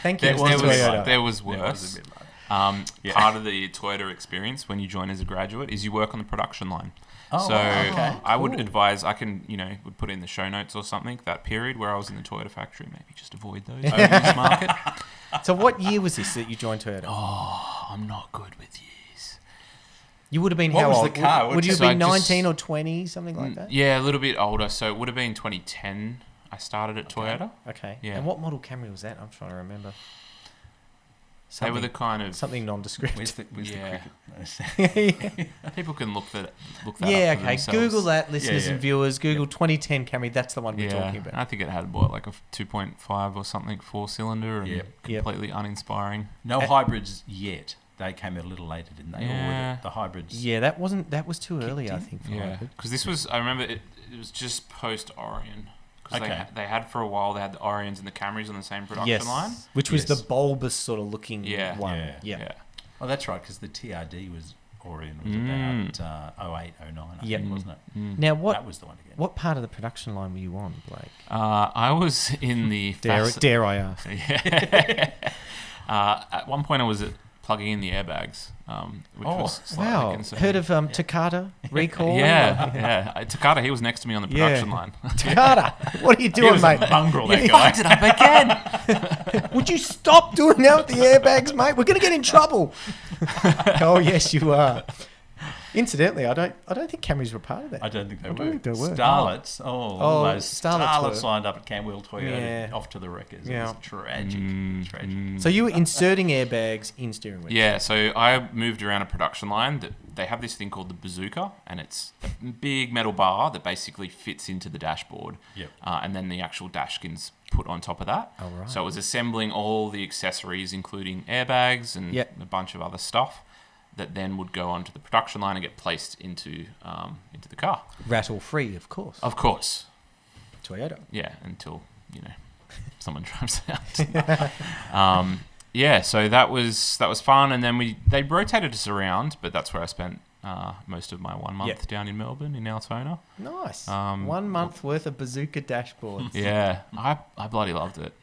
Speaker 1: Thank you,
Speaker 3: there,
Speaker 1: Mr.
Speaker 3: there was
Speaker 1: Toyota.
Speaker 3: there was
Speaker 2: There was
Speaker 3: worse.
Speaker 2: a bit like
Speaker 3: Yeah. Part of the Toyota experience when you join as a graduate is you work on the production line.
Speaker 2: Oh,
Speaker 3: so
Speaker 2: okay.
Speaker 3: I would
Speaker 1: Cool.
Speaker 3: advise, would put in the show notes or something, that period where I was in the Toyota factory, maybe just avoid those over this market.
Speaker 1: So what year was this that you joined Toyota?
Speaker 3: Oh, I'm not good with years.
Speaker 1: You would have been
Speaker 2: What
Speaker 1: how
Speaker 2: was
Speaker 1: old?
Speaker 2: the car?
Speaker 1: Would you have
Speaker 3: So I
Speaker 1: been
Speaker 3: just-
Speaker 1: 19 or 20, something like that?
Speaker 3: Yeah, a little bit older. So it would have been 2010 I started at Toyota.
Speaker 1: Okay.
Speaker 3: Yeah.
Speaker 1: And what model Camry was that? I'm trying to remember.
Speaker 3: They were the kind of
Speaker 1: something nondescript.
Speaker 2: Where's the
Speaker 3: Yeah.
Speaker 2: cricket?
Speaker 3: people can look that
Speaker 1: Yeah,
Speaker 3: up for
Speaker 1: okay.
Speaker 3: themselves.
Speaker 1: Google that, listeners
Speaker 2: yeah.
Speaker 1: and viewers. Google 2010 Camry. That's the one we're talking about.
Speaker 3: I think it had what, like a 2.5 or something 4-cylinder, and
Speaker 2: Yep.
Speaker 3: completely uninspiring.
Speaker 2: No hybrids yet. They came out a little later, didn't they? Or
Speaker 3: Yeah.
Speaker 2: were the hybrids?
Speaker 1: Yeah, that was too early, I
Speaker 2: in?
Speaker 1: think. For
Speaker 3: Yeah,
Speaker 1: hybrid.
Speaker 3: because this was, I remember it was just post Orion. Because
Speaker 2: Okay.
Speaker 3: they had for a while, they had the Orions and the Camrys on the same production line.
Speaker 1: Which was
Speaker 2: Yes.
Speaker 1: the bulbous sort of looking
Speaker 3: Yeah.
Speaker 1: one.
Speaker 2: Yeah.
Speaker 1: Yeah.
Speaker 2: Oh, that's right, because the TRD was Orion was about 08, 09, I
Speaker 1: Yep.
Speaker 2: think, wasn't it?
Speaker 1: Now,
Speaker 2: That was the one again.
Speaker 1: what part of the production line were you on, Blake?
Speaker 3: I was in the...
Speaker 1: Dare I ask?
Speaker 3: Yeah. At one point, I was plugging in the airbags, which was slightly
Speaker 1: Wow.
Speaker 3: concerning.
Speaker 1: Heard of Takata recall?
Speaker 3: Yeah. Takata, he was next to me on the production line.
Speaker 1: Takata, what are you
Speaker 2: He
Speaker 1: doing,
Speaker 2: was
Speaker 1: mate?
Speaker 2: a mongrel, that
Speaker 3: You
Speaker 2: guy.
Speaker 3: fucked it up again!
Speaker 1: Would you stop doing that with the airbags, mate? We're going to get in trouble. Oh, yes, you are. Incidentally, I don't think Camrys were part of that.
Speaker 2: I don't think they were.
Speaker 1: think they were.
Speaker 2: Starlets. All those
Speaker 1: Starlets were.
Speaker 2: Starlets lined up at Camwell Toyota
Speaker 1: Yeah.
Speaker 2: off to the wreckers.
Speaker 1: Yeah.
Speaker 2: It was tragic. Tragic.
Speaker 1: So you were inserting airbags in steering wheels.
Speaker 3: Yeah, so I moved around a production line that they have this thing called the bazooka, and it's a big metal bar that basically fits into the dashboard.
Speaker 2: Yep.
Speaker 3: And then the actual dashkin's put on top of that.
Speaker 1: Oh, right.
Speaker 3: So it was assembling all the accessories, including airbags and
Speaker 1: Yep.
Speaker 3: a bunch of other stuff, that then would go onto the production line and get placed into the car.
Speaker 1: Rattle free, of course.
Speaker 3: Of course.
Speaker 1: Toyota.
Speaker 3: Yeah, until, someone drives out. Yeah, so that was fun, and then they rotated us around, but that's where I spent most of my 1 month
Speaker 1: Yep.
Speaker 3: down in Melbourne, in Altona.
Speaker 1: Nice. 1
Speaker 3: Um,
Speaker 1: month worth of bazooka dashboards.
Speaker 3: Yeah, I bloody loved it.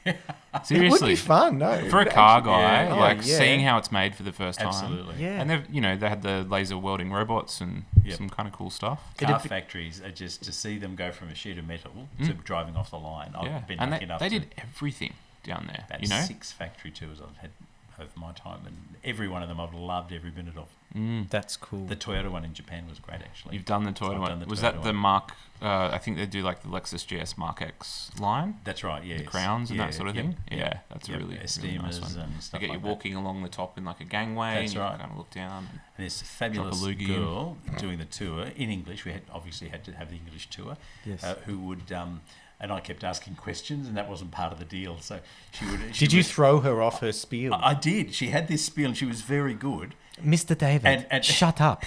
Speaker 1: It would
Speaker 3: Seriously,
Speaker 1: be fun, no?
Speaker 3: for a car guy,
Speaker 2: yeah.
Speaker 3: like
Speaker 1: Oh, yeah.
Speaker 3: seeing how it's made for the first time.
Speaker 2: Absolutely.
Speaker 1: Yeah.
Speaker 3: And they had the laser welding robots and
Speaker 2: Yep.
Speaker 3: some kind of cool stuff.
Speaker 2: Car
Speaker 1: It'd be-
Speaker 2: factories are just to see them go from a sheet of metal to driving off the line.
Speaker 3: Yeah,
Speaker 2: I've been
Speaker 3: and
Speaker 2: lucky enough
Speaker 3: they
Speaker 2: to
Speaker 3: did everything down there.
Speaker 2: about 6 factory tours I've had over my time, and every one of them I've loved every minute of.
Speaker 1: That's cool.
Speaker 2: The Toyota one in Japan was great, actually.
Speaker 3: You've done the Toyota
Speaker 2: I've
Speaker 3: one.
Speaker 2: done the
Speaker 3: Was
Speaker 2: Toyota
Speaker 3: that the
Speaker 2: one.
Speaker 3: Mark? I think they do like the Lexus GS Mark X line,
Speaker 2: That's right, yeah.
Speaker 3: the crowns and that sort of
Speaker 2: yep,
Speaker 3: thing.
Speaker 2: yep,
Speaker 3: Yeah, that's
Speaker 2: yep.
Speaker 3: a really
Speaker 2: Steamers
Speaker 3: nice one.
Speaker 2: and
Speaker 3: They
Speaker 2: stuff
Speaker 3: get
Speaker 2: like
Speaker 3: you
Speaker 2: that.
Speaker 3: walking along the top in like a gangway,
Speaker 2: That's
Speaker 3: and you
Speaker 2: right.
Speaker 3: can kind of look down.
Speaker 2: And this fabulous
Speaker 3: loogie in.
Speaker 2: girl doing the tour in English. We obviously had to have the English tour.
Speaker 1: Yes.
Speaker 2: Who would and I kept asking questions, and that wasn't part of the deal. So she would.
Speaker 1: Did you throw her off her spiel?
Speaker 2: I did. She had this spiel, and she was very good.
Speaker 1: Mr. David,
Speaker 2: And-
Speaker 1: shut up.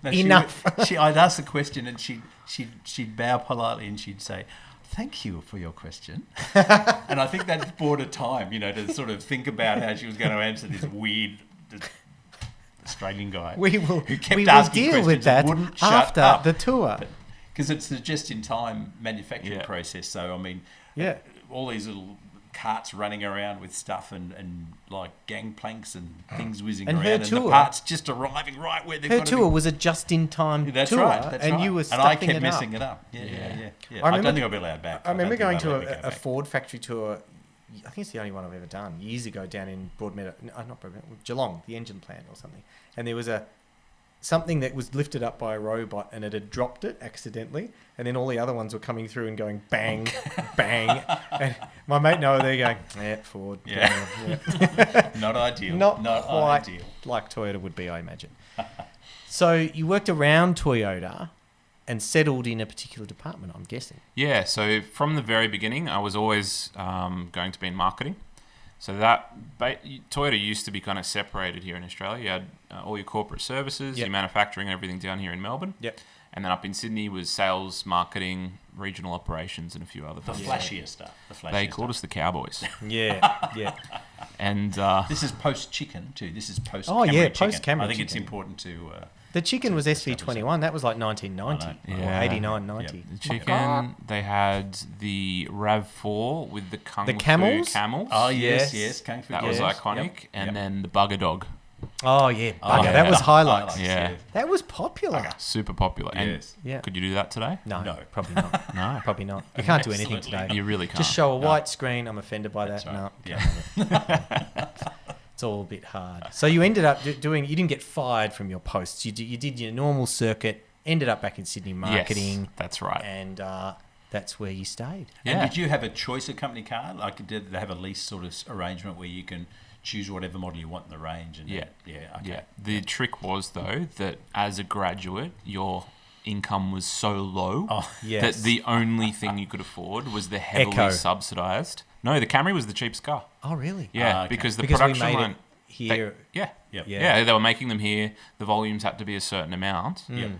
Speaker 2: No,
Speaker 1: Enough.
Speaker 2: I'd ask the question, and she'd bow politely, and she'd say, "Thank you for your question." And I think that bought her time, to sort of think about how she was going to answer this weird Australian guy.
Speaker 1: We will
Speaker 2: kept asking
Speaker 1: deal
Speaker 2: questions
Speaker 1: with
Speaker 2: and
Speaker 1: that
Speaker 2: wouldn't shut
Speaker 1: after
Speaker 2: up.
Speaker 1: the tour.
Speaker 2: Because it's the just-in-time manufacturing
Speaker 3: Yeah.
Speaker 2: process. So, I mean,
Speaker 1: Yeah.
Speaker 2: all these little carts running around with stuff and like gangplanks and things whizzing
Speaker 1: And her
Speaker 2: around, and the
Speaker 1: tour-
Speaker 2: parts just arriving right where they've
Speaker 1: Her
Speaker 2: got
Speaker 1: tour
Speaker 2: to
Speaker 1: was a just-in-time
Speaker 2: be. That's
Speaker 1: tour,
Speaker 2: right. That's
Speaker 1: and
Speaker 2: right.
Speaker 1: you were
Speaker 2: and
Speaker 1: stuffing
Speaker 2: I kept
Speaker 1: it
Speaker 2: messing
Speaker 1: up.
Speaker 2: it up. Yeah.
Speaker 1: I
Speaker 2: I
Speaker 1: remember-
Speaker 2: don't think I'll be allowed back.
Speaker 1: I remember
Speaker 2: don't
Speaker 1: going
Speaker 2: think they'll
Speaker 1: to
Speaker 2: let me go
Speaker 1: a
Speaker 2: back.
Speaker 1: Ford factory tour. I think it's the only one I've ever done, years ago, down in Broadmeadow, not Broadmeadow, Geelong, the engine plant or something. And there was something that was lifted up by a robot, and it had dropped it accidentally, and then all the other ones were coming through and going bang, bang. And my mate Noah there going, yeah, Ford.
Speaker 2: Yeah.
Speaker 1: yeah.
Speaker 2: Not ideal.
Speaker 1: Not quite
Speaker 2: ideal.
Speaker 1: like Toyota would be, I imagine. So you worked around Toyota and settled in a particular department, I'm guessing.
Speaker 3: Yeah, so from the very beginning, I was always going to be in marketing. So Toyota used to be kind of separated here in Australia. You had all your corporate services,
Speaker 1: Yep.
Speaker 3: your manufacturing, and everything down here in Melbourne.
Speaker 1: Yep.
Speaker 3: And then up in Sydney was sales, marketing, regional operations, and a few other
Speaker 2: The
Speaker 3: things.
Speaker 2: flashier stuff.
Speaker 3: They called us the Cowboys.
Speaker 1: Yeah, yeah.
Speaker 3: And
Speaker 2: This is post chicken too. This is post.
Speaker 1: Oh, yeah,
Speaker 2: chicken.
Speaker 1: post-Camry
Speaker 2: I think it's
Speaker 1: chicken.
Speaker 2: important to.
Speaker 1: The chicken was
Speaker 2: establish
Speaker 1: SV21. That was like 1990
Speaker 2: I know.
Speaker 1: or
Speaker 3: Yeah.
Speaker 1: 89, 90.
Speaker 2: Yep.
Speaker 3: the chicken, they had the RAV4 with the Kung
Speaker 1: The
Speaker 3: Fu
Speaker 1: camels?
Speaker 3: camels.
Speaker 2: Oh yes,
Speaker 1: Yes.
Speaker 2: yes. Kung Fu
Speaker 3: That was
Speaker 2: Yes.
Speaker 3: iconic.
Speaker 2: Yep.
Speaker 3: And
Speaker 2: Yep.
Speaker 3: then the Bugger Dog.
Speaker 1: Oh, yeah. Bugger.
Speaker 2: yeah.
Speaker 1: That was highlights.
Speaker 3: Yeah.
Speaker 1: That was popular.
Speaker 3: Super popular. And
Speaker 2: Yes.
Speaker 1: Yeah.
Speaker 3: could you do that today?
Speaker 1: No,
Speaker 2: No.
Speaker 1: probably not.
Speaker 3: No.
Speaker 1: Probably not. You can't do anything
Speaker 2: Absolutely
Speaker 1: today.
Speaker 3: You really can't.
Speaker 1: Just show a white screen. I'm offended by that.
Speaker 2: That's right.
Speaker 1: No,
Speaker 2: Yeah.
Speaker 1: it's all a bit hard. So you ended up doing. You didn't get fired from your posts. You did your normal circuit. Ended up back in Sydney marketing,
Speaker 3: Yes, that's right.
Speaker 1: and that's where you stayed.
Speaker 2: And
Speaker 3: Yeah.
Speaker 2: did you have a choice of company car? Like, did they have a lease sort of arrangement where you can choose whatever model you want in the range? And
Speaker 3: Yeah.
Speaker 2: Okay.
Speaker 3: Yeah. The trick was, though, that as a graduate, your income was so low
Speaker 1: Yes.
Speaker 3: that the only thing you could afford was the heavily
Speaker 1: Echo.
Speaker 3: subsidised. No, the Camry was the cheapest car.
Speaker 1: Oh, really?
Speaker 3: Yeah,
Speaker 2: okay.
Speaker 3: because the
Speaker 1: Because we
Speaker 3: production
Speaker 1: made
Speaker 3: line...
Speaker 1: it here.
Speaker 3: Yeah.
Speaker 2: Yep.
Speaker 3: Yeah, they were making them here. The volumes had to be a certain amount.
Speaker 2: Yep.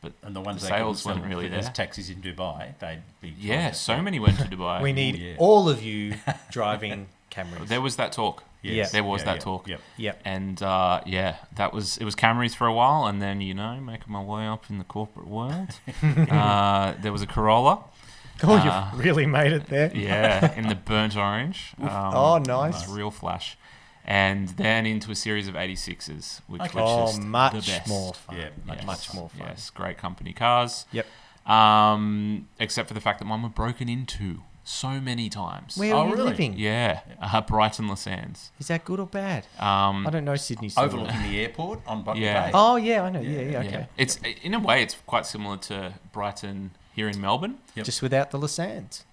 Speaker 3: But
Speaker 2: And the ones
Speaker 3: the
Speaker 2: they couldn't
Speaker 3: sales weren't
Speaker 2: sell
Speaker 3: really
Speaker 2: as
Speaker 3: there.
Speaker 2: taxis in Dubai, they'd be...
Speaker 3: Yeah, so many went to Dubai.
Speaker 1: We need
Speaker 2: yeah.
Speaker 1: all of you driving Camrys.
Speaker 3: There was that talk.
Speaker 2: Yes.
Speaker 3: There was
Speaker 2: Yeah,
Speaker 3: that
Speaker 2: yeah,
Speaker 3: talk.
Speaker 2: Yep.
Speaker 1: Yep.
Speaker 3: And it was Camrys for a while, and then making my way up in the corporate world, there was a Corolla.
Speaker 1: Oh, you've really made it there.
Speaker 3: Yeah, in the burnt orange.
Speaker 1: Oh, nice.
Speaker 3: It was real flash. And then into a series of 86s, which
Speaker 2: Okay.
Speaker 3: was
Speaker 1: Oh,
Speaker 3: just the
Speaker 1: much
Speaker 3: best.
Speaker 1: more fun.
Speaker 2: Yeah,
Speaker 1: much more fun.
Speaker 3: Yes, great company cars.
Speaker 1: Yep.
Speaker 3: Except for the fact that mine were broken into so many times.
Speaker 1: Where are you
Speaker 2: really?
Speaker 1: living?
Speaker 3: Yeah, Brighton, Les Sands.
Speaker 1: Is that good or bad? I don't know Sydney so well.
Speaker 2: Overlooking the airport on Botany
Speaker 3: Yeah.
Speaker 2: Bay.
Speaker 1: Oh, yeah, I know. Yeah,
Speaker 2: Yeah.
Speaker 1: okay.
Speaker 3: It's in a way, it's quite similar to Brighton here in Melbourne.
Speaker 2: Yep.
Speaker 1: Just without the Lasands.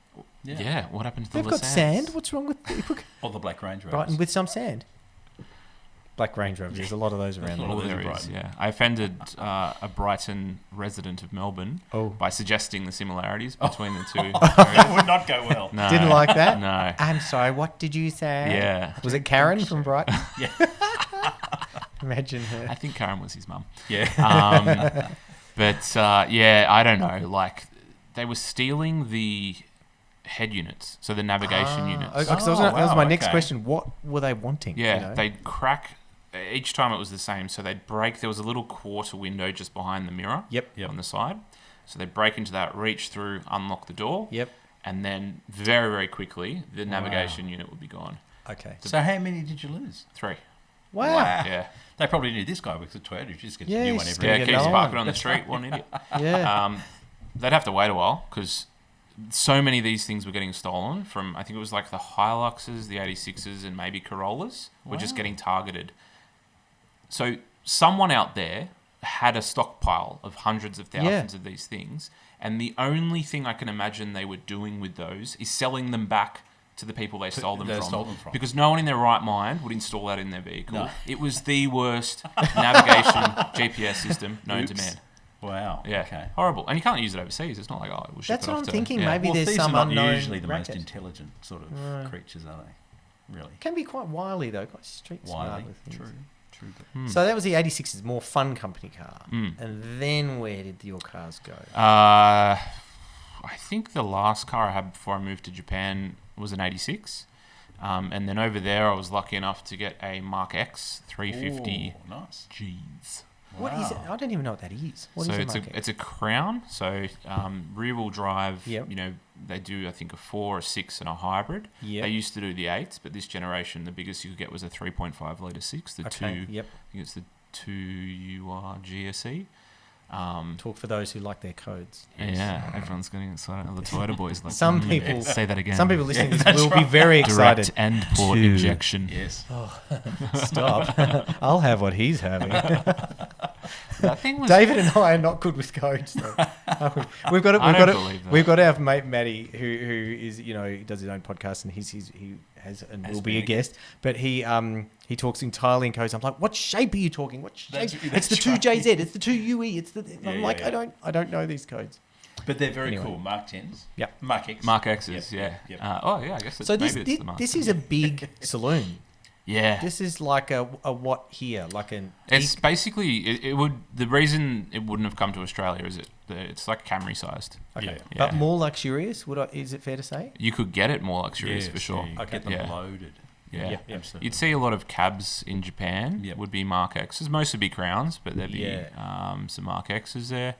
Speaker 3: Yeah. What happened to the
Speaker 1: They've got
Speaker 3: Les
Speaker 1: sand.
Speaker 3: Sands?
Speaker 1: What's wrong with people?
Speaker 2: Or the Black Range Rovers.
Speaker 1: Brighton with some sand. Black Range Rovers. There's a lot of those around
Speaker 2: a
Speaker 1: there.
Speaker 2: lot
Speaker 3: Oh,
Speaker 2: of those
Speaker 3: there
Speaker 2: in
Speaker 3: is,
Speaker 2: Brighton.
Speaker 3: yeah. I offended a Brighton resident of Melbourne by suggesting the similarities between the two
Speaker 2: That
Speaker 3: areas.
Speaker 2: would not go well.
Speaker 3: No,
Speaker 1: Didn't like that?
Speaker 3: No.
Speaker 1: I'm sorry, what did you say?
Speaker 3: Yeah.
Speaker 1: Was it Karen from Brighton?
Speaker 2: Yeah.
Speaker 1: Imagine her.
Speaker 3: I think Karen was his mum.
Speaker 2: Yeah.
Speaker 3: I don't know. Like, they were stealing the head units, so the navigation units.
Speaker 1: Because
Speaker 2: Oh,
Speaker 1: that was my
Speaker 2: wow,
Speaker 1: next
Speaker 2: okay.
Speaker 1: question. What were they wanting?
Speaker 3: Yeah,
Speaker 1: you know?
Speaker 3: they'd crack. Each time it was the same. So they'd break. There was a little quarter window just behind the mirror
Speaker 1: Yep.
Speaker 3: on the side. So they'd break into that, reach through, unlock the door.
Speaker 1: Yep.
Speaker 3: And then very, very quickly, the navigation unit would be gone.
Speaker 1: Okay.
Speaker 2: So how many did you lose?
Speaker 3: 3.
Speaker 1: Wow.
Speaker 3: Yeah.
Speaker 2: They probably knew this guy with the Toyota. You just get
Speaker 1: Yeah,
Speaker 2: a new
Speaker 1: he's
Speaker 2: one
Speaker 1: just
Speaker 2: every
Speaker 1: gonna
Speaker 3: Yeah,
Speaker 1: get
Speaker 3: keeps
Speaker 1: no
Speaker 3: parking
Speaker 1: one.
Speaker 3: on the street. What an idiot.
Speaker 1: Yeah.
Speaker 3: They'd have to wait a while because so many of these things were getting stolen from, I think it was like the Hiluxes, the 86s, and maybe Corollas were just getting targeted. So someone out there had a stockpile of hundreds of thousands of these things, and the only thing I can imagine they were doing with those is selling them back to the people they stole them from. Because no one in their right mind would install that in their vehicle.
Speaker 2: No.
Speaker 3: It was the worst navigation GPS system known to
Speaker 2: Oops.
Speaker 3: man.
Speaker 2: Wow.
Speaker 3: Yeah,
Speaker 2: Okay.
Speaker 3: horrible. And you can't use it overseas. It's not like, we'll ship
Speaker 1: That's
Speaker 3: it
Speaker 1: what
Speaker 3: off
Speaker 1: I'm
Speaker 3: to...
Speaker 1: thinking.
Speaker 3: yeah.
Speaker 1: Maybe
Speaker 2: Well,
Speaker 1: there's
Speaker 2: thieves
Speaker 1: some
Speaker 2: are not
Speaker 1: unknown
Speaker 2: usually the most
Speaker 1: racket.
Speaker 2: intelligent sort of creatures, are they? Really?
Speaker 1: Can be quite wily though. Quite street smart
Speaker 2: Wily.
Speaker 1: with things.
Speaker 2: True.
Speaker 1: So that was the 86's more fun company car.
Speaker 3: Hmm.
Speaker 1: And then where did your cars go?
Speaker 3: I think the last car I had before I moved to Japan was an 86. And then over there, I was lucky enough to get a Mark X 350
Speaker 2: Ooh, nice.
Speaker 3: Gs.
Speaker 1: What is it? I don't even know what that is. What is
Speaker 3: So
Speaker 1: it?
Speaker 3: it's a Crown. So rear wheel drive.
Speaker 1: Yep.
Speaker 3: They do I think a 4, a 6, and a hybrid.
Speaker 1: Yep.
Speaker 3: They used to do the 8s, but this generation the biggest you could get was a 3.5 litre 6. The
Speaker 1: Okay.
Speaker 3: 2.
Speaker 1: Yep.
Speaker 3: I think it's the 2UR GSE.
Speaker 1: Talk for those who like their codes.
Speaker 3: Yeah, everyone's getting excited. The Toyota boys like
Speaker 1: Some people
Speaker 3: say that again.
Speaker 1: Some people listening to this will be very excited.
Speaker 3: Direct end port
Speaker 1: to-
Speaker 3: injection.
Speaker 2: Yes.
Speaker 1: Stop. I'll have what he's having.
Speaker 3: That thing was
Speaker 1: David and I are not good with codes. Though. We've got
Speaker 3: I don't believe that.
Speaker 1: We've got our mate Matty who is he does his own podcast and he has and will be a guest, but he talks entirely in codes. I'm like, what shape are you talking? What shape? It's the 2JZ. It's the 2UE. It's the. I'm like,
Speaker 2: yeah.
Speaker 1: I don't know these codes.
Speaker 2: But they're very
Speaker 1: Anyway.
Speaker 2: cool. Mark 10s.
Speaker 1: Yep.
Speaker 2: Mark X.
Speaker 3: Mark X's,
Speaker 2: Yep,
Speaker 3: yeah.
Speaker 2: yep.
Speaker 3: I guess it's,
Speaker 1: So this
Speaker 3: maybe it's the Mark.
Speaker 1: this is a big saloon.
Speaker 3: Yeah.
Speaker 1: This is like a what here? Like an.
Speaker 3: It's basically it would the reason it wouldn't have come to Australia is it's like Camry sized.
Speaker 1: Okay.
Speaker 2: Yeah.
Speaker 1: But
Speaker 3: Yeah.
Speaker 1: more luxurious. Is it fair to say?
Speaker 3: You could get it more luxurious
Speaker 2: Yes,
Speaker 3: for sure.
Speaker 2: You
Speaker 1: Okay.
Speaker 2: get them
Speaker 3: Yeah.
Speaker 2: loaded.
Speaker 3: Yeah.
Speaker 1: Yep.
Speaker 2: Absolutely.
Speaker 3: You'd see a lot of cabs in Japan.
Speaker 2: Yep.
Speaker 3: Would be Mark X's. Most would be Crowns, but there'd be some Mark X's there.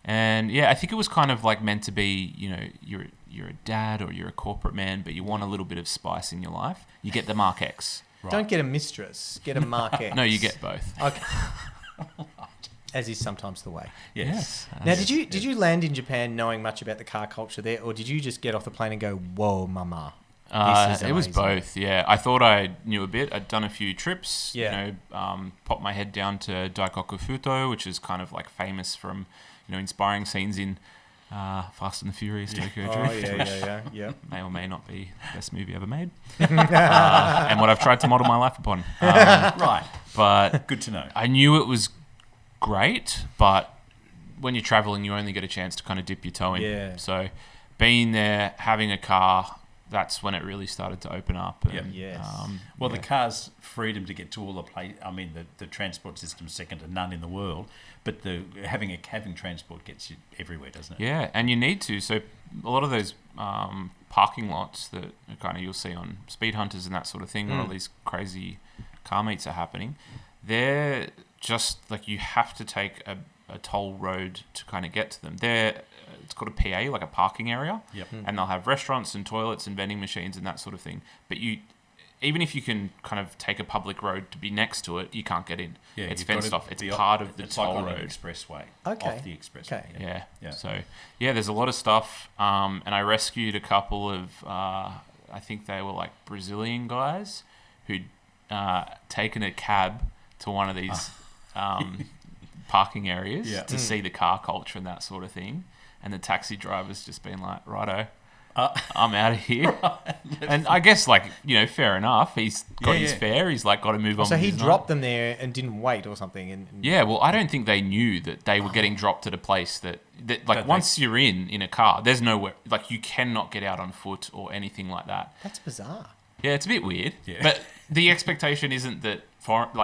Speaker 3: And yeah, I think it was kind of like meant to be, you're a dad or you're a corporate man, but you want a little bit of spice in your life. You get the Mark X.
Speaker 2: Right.
Speaker 1: Don't get a mistress. Get a Mark X.
Speaker 3: No, you get both.
Speaker 1: Okay. As is sometimes the way.
Speaker 2: Yes.
Speaker 1: Now, did you land in Japan knowing much about the car culture there, or did you just get off the plane and go, "Whoa, mama"? This is
Speaker 3: It was
Speaker 1: amazing.
Speaker 3: both, yeah. I thought I knew a bit. I'd done a few trips,
Speaker 1: Yeah.
Speaker 3: popped my head down to Daikoku Futo, which is kind of like famous from, inspiring scenes in Fast and the Furious Tokyo
Speaker 1: Oh,
Speaker 3: Drift.
Speaker 1: yeah.
Speaker 3: May or may not be the best movie ever made. And what I've tried to model my life upon.
Speaker 2: Right.
Speaker 3: But
Speaker 2: Good to know.
Speaker 3: I knew it was great, but when you're traveling, you only get a chance to kind of dip your toe in.
Speaker 1: Yeah.
Speaker 3: So being there, having a car, that's when it really started to open up. And,
Speaker 1: Yes.
Speaker 2: Well, the car's freedom to get to all the place. I mean, the transport system's second to none in the world, but having transport gets you everywhere, doesn't it?
Speaker 3: Yeah, and you need to. So a lot of those parking lots that kind of you'll see on Speedhunters and that sort of thing, where all these crazy car meets are happening, they're just like you have to take a toll road to kind of get to them. It's called a PA, like a parking area, and they'll have restaurants and toilets and vending machines and that sort of thing. But even if you can kind of take a public road to be next to it, you can't get in.
Speaker 2: Yeah,
Speaker 3: it's
Speaker 2: you've
Speaker 3: fenced
Speaker 2: got
Speaker 3: off. It's part of the toll
Speaker 2: like on
Speaker 3: road.
Speaker 2: an expressway.
Speaker 1: Okay.
Speaker 2: Off the expressway.
Speaker 1: Okay.
Speaker 3: Yeah. So, there's a lot of stuff. And I rescued a couple of, I think they were like Brazilian guys who'd taken a cab to one of these parking areas to see the car culture and that sort of thing. And the taxi driver's just been like, righto, I'm out of here. And I guess, fair enough. He's got his fare. He's got to move on.
Speaker 1: So
Speaker 3: with
Speaker 1: he
Speaker 3: his
Speaker 1: dropped
Speaker 3: night.
Speaker 1: them there and didn't wait or something. And
Speaker 3: Yeah, well, I don't think they knew that they were getting dropped at a place that once you're in a car, there's nowhere, you cannot get out on foot or anything like that.
Speaker 1: That's bizarre.
Speaker 3: Yeah, it's a bit weird.
Speaker 2: Yeah.
Speaker 3: But the expectation isn't that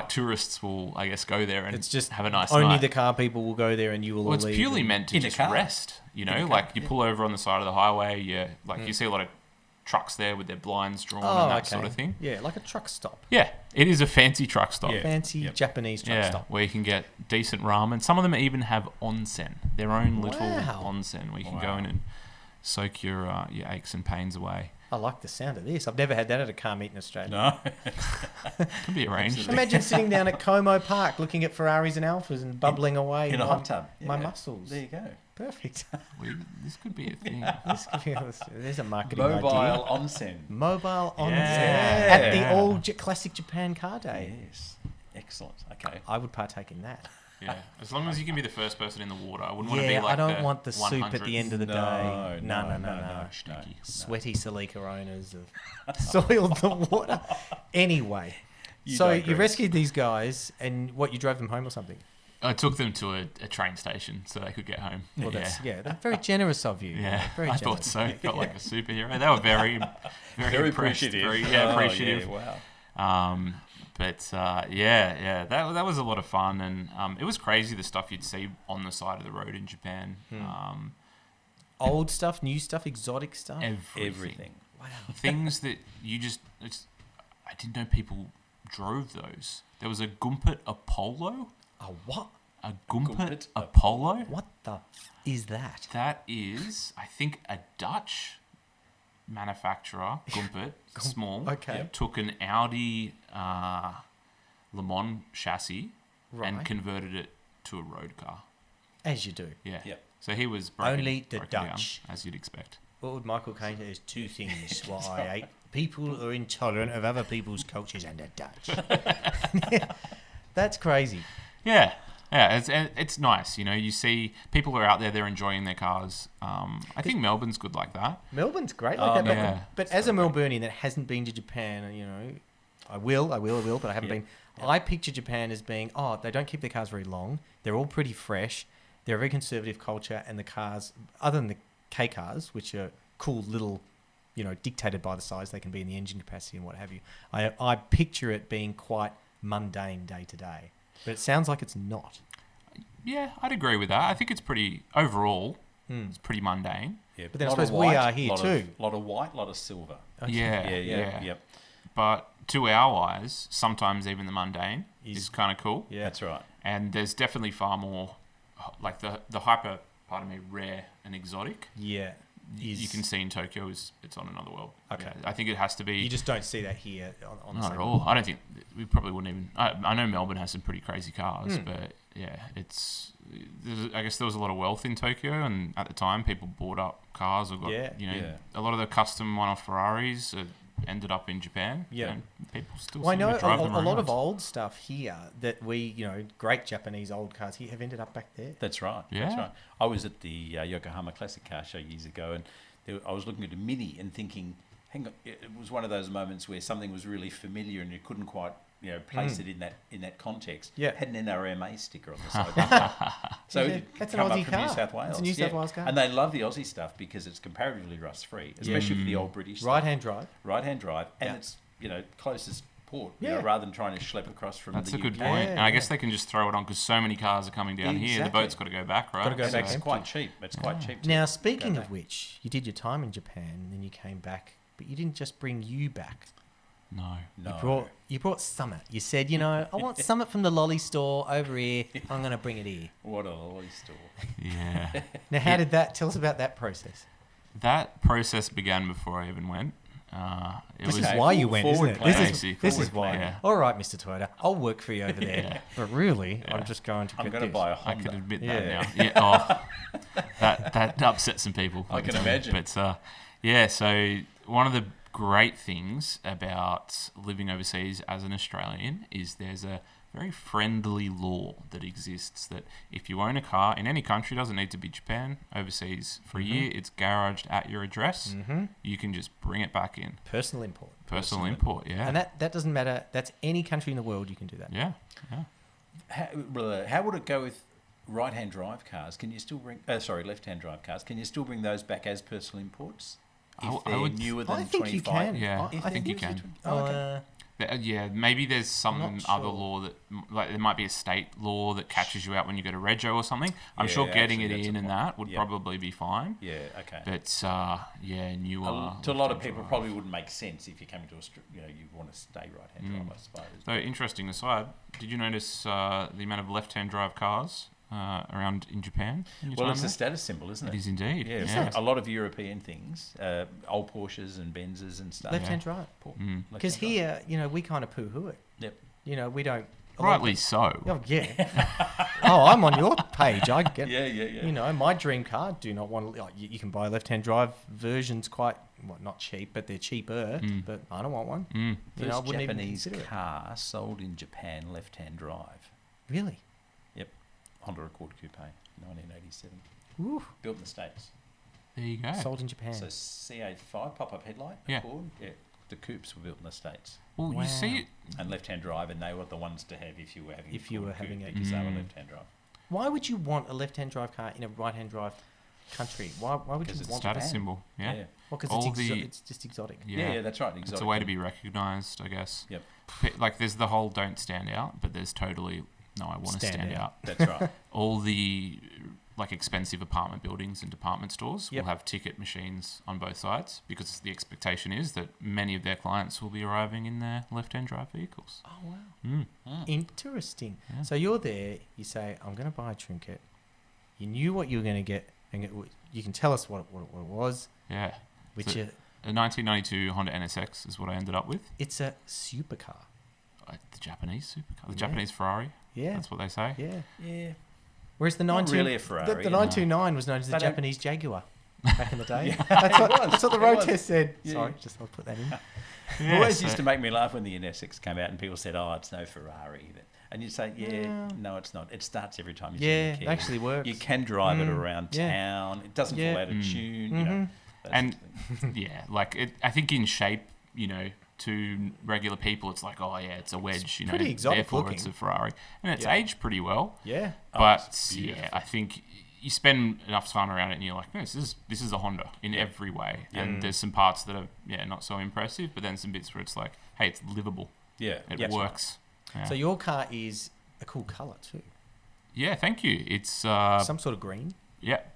Speaker 3: tourists will, I guess, go there and
Speaker 1: It's just
Speaker 3: have a nice
Speaker 1: only
Speaker 3: night.
Speaker 1: the car people will go there and you will all
Speaker 3: Well, it's
Speaker 1: leave.
Speaker 3: purely
Speaker 1: and-
Speaker 3: meant to
Speaker 2: In a
Speaker 3: just
Speaker 2: car.
Speaker 3: rest. You know,
Speaker 2: In a car,
Speaker 3: you pull over on the side of the highway. You see a lot of trucks there with their blinds drawn and that sort of thing.
Speaker 1: Yeah, like a truck stop.
Speaker 3: Yeah, it is a fancy truck stop.
Speaker 2: Yeah.
Speaker 1: Fancy Japanese truck
Speaker 3: Yeah,
Speaker 1: stop.
Speaker 3: where you can get decent ramen. Some of them even have onsen, their own little
Speaker 1: Wow.
Speaker 3: onsen, where you can go
Speaker 2: Wow.
Speaker 3: in and soak your aches and pains away.
Speaker 1: I like the sound of this. I've never had that at a car meet in Australia.
Speaker 2: No.
Speaker 3: Can be arranged.
Speaker 1: Imagine sitting down at Como Park looking at Ferraris and Alphas and bubbling away
Speaker 2: in a
Speaker 1: my-
Speaker 2: hot tub.
Speaker 1: My
Speaker 2: Yeah.
Speaker 1: muscles.
Speaker 2: There you go.
Speaker 1: Perfect.
Speaker 3: This could be a thing.
Speaker 1: There's a marketing
Speaker 2: Mobile
Speaker 1: idea.
Speaker 2: onsen.
Speaker 1: Mobile onsen
Speaker 3: Yeah.
Speaker 1: at the all classic Japan car day.
Speaker 2: Yes. Excellent. Okay.
Speaker 1: I would partake in that.
Speaker 3: Yeah, as long as you can be the first person in the water. I wouldn't want to
Speaker 1: Yeah,
Speaker 3: be like
Speaker 1: I don't want the soup at
Speaker 3: 100th.
Speaker 1: the end of the day. No.
Speaker 3: Stinky.
Speaker 1: Sweaty Salika owners have soiled the water. Anyway, so you
Speaker 2: digress.
Speaker 1: rescued these guys, and you drove them home or something?
Speaker 3: I took them to a train station so they could get home.
Speaker 1: Well, that's very generous of you.
Speaker 3: Yeah,
Speaker 1: very
Speaker 3: I
Speaker 1: generous.
Speaker 3: thought so. Felt like a superhero. They were very impressed.
Speaker 2: appreciative.
Speaker 3: Very,
Speaker 2: Oh,
Speaker 3: appreciative.
Speaker 2: Yeah, wow.
Speaker 3: But that was a lot of fun, and it was crazy the stuff you'd see on the side of the road in Japan.
Speaker 1: Old stuff, new stuff, exotic stuff.
Speaker 2: Everything.
Speaker 1: Wow.
Speaker 3: Things that I didn't know people drove those. There was a Gumpet Apollo.
Speaker 1: A what?
Speaker 3: A Gumpet
Speaker 2: Gumpet
Speaker 3: Apollo.
Speaker 1: What the is that?
Speaker 3: That is, I think, a Dutch manufacturer, Gumpet, small,
Speaker 1: Okay.
Speaker 3: took an Audi Le Mans chassis and
Speaker 1: Right.
Speaker 3: converted it to a road car.
Speaker 1: As you do.
Speaker 3: Yeah.
Speaker 2: Yep.
Speaker 3: So he was
Speaker 1: Only the
Speaker 3: broken
Speaker 1: Dutch.
Speaker 3: down, as you'd expect.
Speaker 1: What would Michael Caine say? There's two things what I hate. People are intolerant of other people's cultures and the Dutch. That's crazy.
Speaker 3: Yeah. Yeah, it's nice. You know, you see people are out there, they're enjoying their cars. I think Melbourne's good like that.
Speaker 1: Melbourne's great like that.
Speaker 3: yeah.
Speaker 1: But as a Melburnian that hasn't been to Japan, you know, I will, but I haven't been. I picture Japan as being, they don't keep their cars very long. They're all pretty fresh. They're a very conservative culture, and the cars, other than the K cars, which are cool little, you know, dictated by the size they can be in the engine capacity and what have you, I picture it being quite mundane day to day. But it sounds like it's not.
Speaker 3: Yeah, I'd agree with that. I think it's pretty, overall, it's pretty mundane.
Speaker 2: Yeah,
Speaker 1: But then I
Speaker 2: lot of
Speaker 1: suppose we
Speaker 2: white,
Speaker 1: are here
Speaker 2: lot
Speaker 1: too.
Speaker 2: A lot of white, lot of silver.
Speaker 3: Yeah.
Speaker 2: Yep.
Speaker 3: But to our eyes, sometimes even the mundane is kind of cool.
Speaker 1: Yeah.
Speaker 2: That's right.
Speaker 3: And there's definitely far more, like the hyper, rare and exotic.
Speaker 1: Yeah.
Speaker 3: You can see in Tokyo it's on another world.
Speaker 1: Okay.
Speaker 3: Yeah, I think it has to be.
Speaker 1: You just don't see that here on the
Speaker 3: Not
Speaker 1: same
Speaker 3: at all. I don't think we probably wouldn't even. I know Melbourne has some pretty crazy cars, but yeah, I guess there was a lot of wealth in Tokyo, and at the time people bought up cars or got
Speaker 1: Yeah.
Speaker 3: a lot of the custom one-off Ferraris are ended up in Japan.
Speaker 1: Yeah.
Speaker 3: And people still
Speaker 1: Well, I
Speaker 3: seem
Speaker 1: know
Speaker 3: to drive them
Speaker 1: a lot
Speaker 3: around.
Speaker 1: of old stuff here that great Japanese old cars here have ended up back there.
Speaker 2: That's right.
Speaker 3: Yeah.
Speaker 2: That's right. I was at the Yokohama Classic Car Show years ago, and I was looking at a Mini and thinking, hang on, it was one of those moments where something was really familiar and you couldn't quite place it in that context.
Speaker 1: Yeah.
Speaker 2: It had an NRMA sticker on the side. So
Speaker 1: Yeah,
Speaker 2: it
Speaker 1: that's an
Speaker 2: come up
Speaker 1: Aussie
Speaker 2: from
Speaker 1: car.
Speaker 2: New South Wales.
Speaker 1: It's a New South Wales car.
Speaker 2: And they love the Aussie stuff because it's comparatively rust-free, especially for the old British stuff.
Speaker 1: Right-hand drive.
Speaker 2: Right-hand drive, and
Speaker 1: Yeah.
Speaker 2: it's closest port,
Speaker 1: Yeah.
Speaker 2: rather than trying to schlep across from
Speaker 3: That's
Speaker 2: the
Speaker 3: a good
Speaker 2: UK.
Speaker 3: point.
Speaker 1: Yeah,
Speaker 3: and I
Speaker 1: yeah.
Speaker 3: guess they can just throw it on because so many cars are coming down here. The
Speaker 2: Exactly.
Speaker 3: boat's got to go back, right?
Speaker 1: Gotta go
Speaker 2: And
Speaker 1: back
Speaker 2: it's
Speaker 1: empty.
Speaker 2: quite cheap. It's quite cheap.
Speaker 1: Now,
Speaker 2: to
Speaker 1: speaking
Speaker 2: go
Speaker 1: of
Speaker 2: back.
Speaker 1: which, you did your time in Japan, and then you came back, but you didn't just bring you back.
Speaker 3: No.
Speaker 2: No.
Speaker 1: You brought Summit. You said, I want Summit from the lolly store over here. I'm going to bring it here.
Speaker 2: What a lolly store.
Speaker 3: Yeah.
Speaker 1: Now, how did that? Tell us about that process.
Speaker 3: That process began before I even went.
Speaker 1: This is
Speaker 2: Okay,
Speaker 1: why you went, isn't
Speaker 2: forward
Speaker 1: it?
Speaker 2: plan.
Speaker 1: This is
Speaker 3: Forward
Speaker 1: why.
Speaker 3: plan, yeah.
Speaker 1: All right, Mr. Toyota, I'll work for you over there.
Speaker 3: Yeah.
Speaker 1: But really,
Speaker 3: Yeah.
Speaker 1: I'm just going to.
Speaker 2: I'm
Speaker 1: get
Speaker 2: going to
Speaker 1: this.
Speaker 2: buy a
Speaker 3: I
Speaker 2: Honda.
Speaker 3: could admit
Speaker 1: Yeah.
Speaker 3: that now. Yeah. Oh, that upset some people.
Speaker 2: I
Speaker 3: let me
Speaker 2: can
Speaker 3: tell you.
Speaker 2: imagine.
Speaker 3: But so one of the great things about living overseas as an Australian is there's a very friendly law that exists that if you own a car in any country, doesn't need to be Japan, overseas for a year, it's garaged at your address, you can just bring it back in.
Speaker 1: Personal import.
Speaker 3: Personal import, yeah.
Speaker 1: And that doesn't matter. That's any country in the world you can do that.
Speaker 3: Yeah.
Speaker 2: How would it go with right-hand drive cars? Can you still bring... left-hand drive cars. Can you still bring those back as personal imports? If
Speaker 3: I
Speaker 2: they're
Speaker 3: would-
Speaker 2: newer than
Speaker 1: I think
Speaker 2: 25?
Speaker 1: you can.
Speaker 3: Yeah,
Speaker 1: I
Speaker 3: I think you can. Yeah, maybe there's some
Speaker 1: Not
Speaker 3: other
Speaker 1: sure.
Speaker 3: law that, like, there might be a state law that catches you out when you go to Rego or something. I'm
Speaker 2: Yeah,
Speaker 3: sure getting
Speaker 2: actually,
Speaker 3: it
Speaker 2: that's
Speaker 3: in
Speaker 2: a
Speaker 3: and
Speaker 2: point.
Speaker 3: that would
Speaker 2: Yeah.
Speaker 3: probably be fine.
Speaker 2: Yeah, okay.
Speaker 3: But newer.
Speaker 2: To a lot of
Speaker 3: left-hand
Speaker 2: people,
Speaker 3: drive.
Speaker 2: probably wouldn't make sense if you came to Australia. You want to stay right-hand drive, I suppose.
Speaker 3: So interesting aside, did you notice the amount of left-hand drive cars around in Japan? in your
Speaker 2: Well,
Speaker 3: time
Speaker 2: it's a
Speaker 3: there?
Speaker 2: status symbol, isn't it?
Speaker 3: It is indeed.
Speaker 2: Yeah,
Speaker 3: Yeah.
Speaker 2: so a lot of European things, old Porsches and Benzes and stuff.
Speaker 1: Left-hand drive.
Speaker 3: Mm.
Speaker 1: Because here, we kind of poo-hoo it.
Speaker 2: Yep.
Speaker 1: We don't.
Speaker 3: Rightly so.
Speaker 1: Oh, yeah. I'm on your page. I get.
Speaker 2: Yeah.
Speaker 1: My dream car. Do not want. You can buy left-hand drive versions quite. Well, not cheap, but they're cheaper. But I don't want one.
Speaker 3: Mm.
Speaker 1: I
Speaker 2: First
Speaker 1: wouldn't even
Speaker 2: Japanese
Speaker 1: consider it.
Speaker 2: car sold in Japan, left-hand drive.
Speaker 1: Really?
Speaker 2: Yep. Honda Accord Coupe, 1987.
Speaker 1: Ooh.
Speaker 2: Built in the States.
Speaker 3: There you go.
Speaker 1: Sold in Japan.
Speaker 2: So C85 pop-up headlight,
Speaker 3: Yeah.
Speaker 2: Accord. Yeah. The coupes were built in the States.
Speaker 3: Well,
Speaker 1: Wow.
Speaker 3: you see it.
Speaker 2: And left-hand drive, and they were the ones to have if you were having
Speaker 1: If you were having it.
Speaker 2: because they were left-hand drive.
Speaker 1: Why would you want a left-hand drive car in a right-hand drive country? Why would you
Speaker 2: Because it's
Speaker 1: want
Speaker 3: Status
Speaker 1: that?
Speaker 3: symbol. Yeah.
Speaker 2: Yeah.
Speaker 1: Well, because
Speaker 3: all the-
Speaker 1: it's just exotic.
Speaker 2: Yeah, that's right.
Speaker 3: It's
Speaker 2: Exotic.
Speaker 3: a way to be recognised, I guess.
Speaker 2: Yep.
Speaker 3: Like, there's the whole don't stand out, but there's totally, no, I want to
Speaker 1: Stand
Speaker 3: stand
Speaker 1: out.
Speaker 3: out.
Speaker 2: That's right.
Speaker 3: All the expensive apartment buildings and department stores
Speaker 1: Yep.
Speaker 3: will have ticket machines on both sides because the expectation is that many of their clients will be arriving in their left-hand drive vehicles.
Speaker 1: Oh wow.
Speaker 3: Mm.
Speaker 1: Interesting.
Speaker 3: Yeah.
Speaker 1: So you're there. You say, "I'm going to buy a trinket." You knew what you were going to get, and you can tell us what it was.
Speaker 3: Yeah.
Speaker 1: Which
Speaker 3: So- A 1992 Honda NSX is what I ended up with.
Speaker 1: it's a supercar.
Speaker 3: The Japanese supercar. The
Speaker 1: Yeah.
Speaker 3: Japanese Ferrari.
Speaker 1: Yeah.
Speaker 3: That's what they say.
Speaker 1: Yeah.
Speaker 2: Yeah.
Speaker 1: Whereas the
Speaker 2: Not
Speaker 1: 92
Speaker 2: really a Ferrari,
Speaker 1: the
Speaker 2: no.
Speaker 1: 929 was known as the
Speaker 2: They don't-
Speaker 1: Japanese Jaguar back in the day. That's what the
Speaker 2: It
Speaker 1: road
Speaker 2: was.
Speaker 1: test said.
Speaker 2: Yeah.
Speaker 1: Sorry, just I'll put that in.
Speaker 2: It always
Speaker 3: so-
Speaker 2: used to make me laugh when the NSX came out and people said, "Oh, it's no Ferrari." And you'd say, "Yeah,
Speaker 1: Yeah.
Speaker 2: no, it's not. It starts every time you
Speaker 1: Yeah,
Speaker 2: see the
Speaker 1: it
Speaker 2: key.
Speaker 1: actually works.
Speaker 2: You can drive it around
Speaker 1: yeah.
Speaker 2: town. It doesn't
Speaker 1: Yeah.
Speaker 2: fall out of tune. You know, those
Speaker 3: And
Speaker 2: sorts of things.
Speaker 3: yeah, like I think in shape, to regular people, it's like, oh yeah, it's a wedge.
Speaker 1: pretty exotic
Speaker 3: therefore
Speaker 1: looking.
Speaker 3: it's a Ferrari, and it's
Speaker 1: Yeah.
Speaker 3: aged pretty well.
Speaker 1: Yeah.
Speaker 3: But
Speaker 2: it's
Speaker 3: yeah,
Speaker 2: beautiful.
Speaker 3: I think you spend enough time around it, and you're like, no, this is a Honda in
Speaker 2: Yeah.
Speaker 3: every way. And there's some parts that are not so impressive, but then some bits where it's like, hey, it's livable.
Speaker 2: Yeah,
Speaker 3: It
Speaker 1: Yeah.
Speaker 3: works. Yeah.
Speaker 1: So your car is a cool color too.
Speaker 3: Yeah, thank you. It's
Speaker 1: Some sort of green.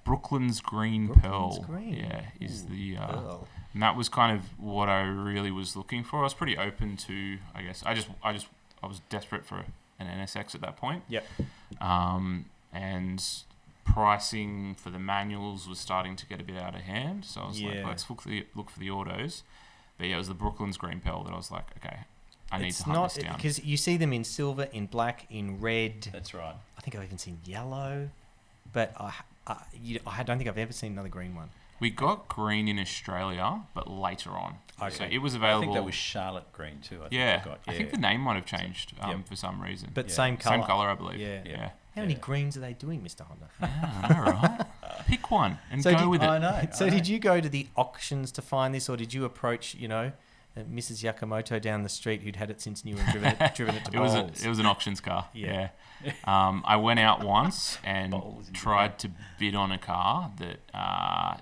Speaker 3: Brooklyn's Green
Speaker 1: Brooklyn's
Speaker 3: Pearl.
Speaker 1: Green.
Speaker 3: Yeah, is
Speaker 1: Ooh,
Speaker 3: the
Speaker 1: pearl.
Speaker 3: and that was kind of what I really was looking for. I was pretty open to, I guess. I was desperate for an NSX at that point.
Speaker 1: Yep.
Speaker 3: And pricing for the manuals was starting to get a bit out of hand. So I was like,
Speaker 1: Yeah.
Speaker 3: let's look for the autos. But yeah, it was the Brooklyn's Green Pearl that I was like, okay, I need
Speaker 1: It's
Speaker 3: to hunt this down.
Speaker 1: because you see them in silver, in black, in red.
Speaker 2: that's right.
Speaker 1: I think I've even seen yellow, but I don't think I've ever seen another green one.
Speaker 3: We got green in Australia, but later on.
Speaker 1: Okay.
Speaker 3: So it was
Speaker 2: I
Speaker 3: available.
Speaker 2: think that was Charlotte green too. I think
Speaker 3: Yeah,
Speaker 2: we got.
Speaker 3: I think the name might have changed
Speaker 2: Yep.
Speaker 3: for some reason.
Speaker 1: But
Speaker 2: Yeah.
Speaker 1: same colour.
Speaker 3: Same colour, I believe.
Speaker 1: Yeah.
Speaker 3: Yeah.
Speaker 1: How many greens are they doing, Mr. Honda?
Speaker 3: I know, right? Pick one and
Speaker 1: So
Speaker 3: go
Speaker 1: did-
Speaker 3: with it.
Speaker 2: I know.
Speaker 1: So did you go to the auctions to find this, or did you approach, Mrs. Yakamoto down the street who'd had it since new and driven it to
Speaker 3: It was
Speaker 1: Bowls?
Speaker 3: it was an auctions car.
Speaker 1: Yeah.
Speaker 3: Yeah. I went out once and
Speaker 2: Bowls in
Speaker 3: tried to bid on a car that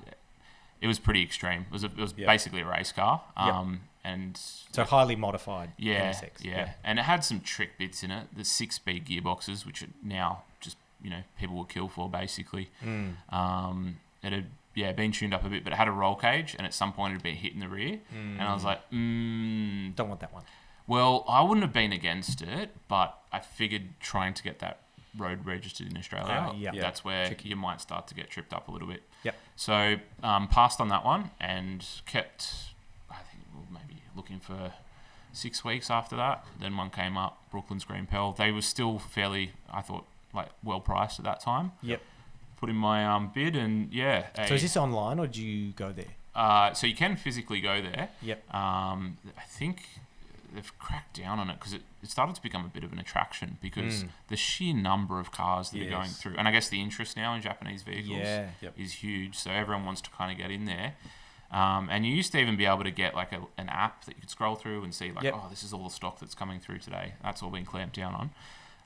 Speaker 3: it was pretty extreme. It was
Speaker 2: Yep.
Speaker 3: basically a race car.
Speaker 1: Yep.
Speaker 3: And
Speaker 1: So highly modified
Speaker 3: yeah,
Speaker 1: NSX.
Speaker 3: yeah, and it had some trick bits in it. The 6-speed gearboxes, which are now just people would kill for basically. It had been tuned up a bit, but it had a roll cage, and at some point it had been hit in the rear, and I was like,
Speaker 1: Don't want that one.
Speaker 3: well, I wouldn't have been against it, but I figured trying to get that road registered in Australia,
Speaker 1: Yeah.
Speaker 3: that's where you might start to get tripped up a little bit.
Speaker 1: Yep.
Speaker 3: So passed on that one and kept, I think, maybe looking for 6 weeks after that. Then one came up, Brooklyn's Green Pearl. They were still fairly, I thought, like well priced at that time.
Speaker 1: Yep.
Speaker 3: Put in my bid and
Speaker 1: So is this online, or did you go there?
Speaker 3: so you can physically go there.
Speaker 1: Yep.
Speaker 3: I think they've cracked down on it because it started to become a bit of an attraction because the sheer number of cars that are going
Speaker 2: Yes.
Speaker 3: through, and I guess the interest now in Japanese vehicles
Speaker 1: Yeah.
Speaker 3: is huge. So everyone wants to kind of get in there. And you used to even be able to get like an app that you could scroll through and see like,
Speaker 1: Yep.
Speaker 3: oh, this is all the stock that's coming through today. That's all been clamped down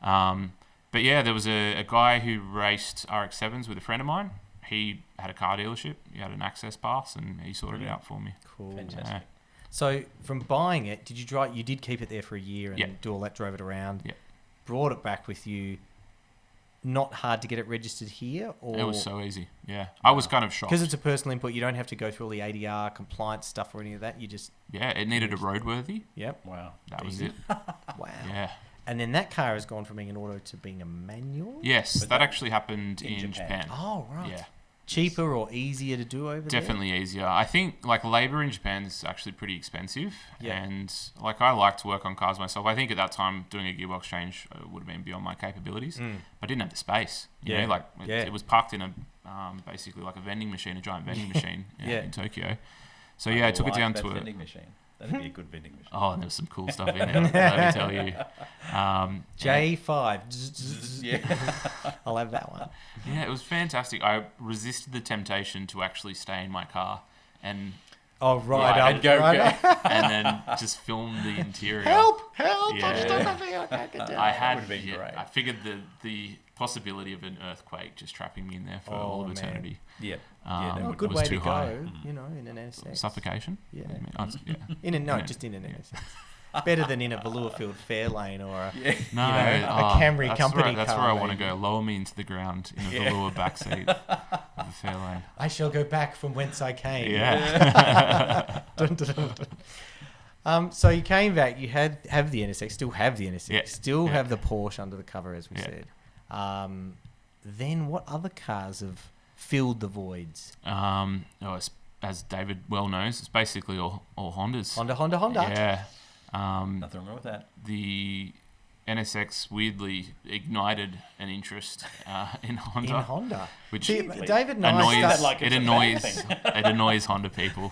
Speaker 3: on. But yeah, there was a guy who raced RX-7s with a friend of mine. He had a car dealership. He had an access pass, and he sorted it out for me.
Speaker 1: Cool.
Speaker 2: Fantastic.
Speaker 3: Yeah.
Speaker 1: So from buying it, did you drive? You did keep it there for a year and
Speaker 3: Yep.
Speaker 1: do all that, drove it around.
Speaker 3: Yep.
Speaker 1: Brought it back with you. Not hard to get it registered here, or
Speaker 3: It was so easy. Yeah, I was kind of shocked.
Speaker 1: because it's a personal input. You don't have to go through all the ADR compliance stuff or any of that. You just
Speaker 3: Yeah, it needed a roadworthy.
Speaker 1: yep.
Speaker 2: Wow.
Speaker 3: That was
Speaker 1: Easy.
Speaker 3: it.
Speaker 1: Wow.
Speaker 3: Yeah.
Speaker 1: And then that car has gone from being an auto to being a manual.
Speaker 3: Yes,
Speaker 2: But
Speaker 3: that
Speaker 2: that-
Speaker 3: actually happened
Speaker 2: in
Speaker 3: in
Speaker 2: Japan.
Speaker 3: Japan.
Speaker 1: Oh right.
Speaker 3: Yeah,
Speaker 1: Cheaper or easier to do over there?
Speaker 3: definitely easier. I think like labor in Japan is actually pretty expensive,
Speaker 1: Yeah.
Speaker 3: and like I like to work on cars myself. I think at that time doing a gearbox change would have been beyond my capabilities. I didn't have the space. You
Speaker 1: Yeah.
Speaker 3: know, like
Speaker 1: Yeah.
Speaker 3: it was parked in a basically like a vending machine, a giant vending machine
Speaker 1: Yeah.
Speaker 3: in Tokyo. So yeah, I took it down to a.
Speaker 2: vending machine. That'd be a good vending machine.
Speaker 3: Oh, and there was some cool stuff in it. Let me tell you.
Speaker 1: J5.
Speaker 2: Yeah.
Speaker 1: I'll have that one.
Speaker 3: Yeah, it was fantastic. I resisted the temptation to actually stay in my car and
Speaker 1: Oh right.
Speaker 3: Yeah,
Speaker 1: I'll
Speaker 3: and
Speaker 2: go.
Speaker 3: and then just film the interior.
Speaker 1: Help! I'm
Speaker 3: Yeah.
Speaker 1: stuck up here. I can't get down.
Speaker 3: I had.
Speaker 2: would've been great.
Speaker 3: I figured the possibility of an earthquake just trapping me in there for all of
Speaker 1: man.
Speaker 3: eternity.
Speaker 2: Yep.
Speaker 3: That
Speaker 1: Oh,
Speaker 3: would-
Speaker 1: good
Speaker 3: was
Speaker 1: way to
Speaker 3: too
Speaker 1: go.
Speaker 3: high.
Speaker 1: In an NSX.
Speaker 3: Suffocation.
Speaker 1: Yeah.
Speaker 3: I mean,
Speaker 1: Just in an NSX. Better than in a Velourfield Fairlane or a
Speaker 2: Yeah.
Speaker 3: No,
Speaker 1: a Camry
Speaker 3: that's
Speaker 1: company
Speaker 3: Where, that's
Speaker 1: car,
Speaker 3: where I want to
Speaker 1: maybe.
Speaker 3: go. Lower me into the ground in a velour backseat of a Fairlane.
Speaker 1: I shall go back from whence I came.
Speaker 3: Yeah.
Speaker 1: Dun, dun, dun, dun. So you came back. You have the NSX. Still have the NSX.
Speaker 3: Yeah.
Speaker 1: Still
Speaker 3: Yeah.
Speaker 1: have the Porsche under the cover, as we
Speaker 3: Yeah.
Speaker 1: said. Then what other cars have filled the voids?
Speaker 3: As David well knows, it's basically all Hondas.
Speaker 1: Honda.
Speaker 3: Yeah.
Speaker 2: Nothing wrong with that.
Speaker 3: The NSX weirdly ignited an interest in Honda.
Speaker 1: In Honda.
Speaker 3: Which
Speaker 1: See,
Speaker 2: Weirdly.
Speaker 1: David and I
Speaker 3: annoys
Speaker 1: started,
Speaker 2: like
Speaker 3: it
Speaker 2: it's a
Speaker 3: annoys
Speaker 2: bad
Speaker 3: it annoys Honda people.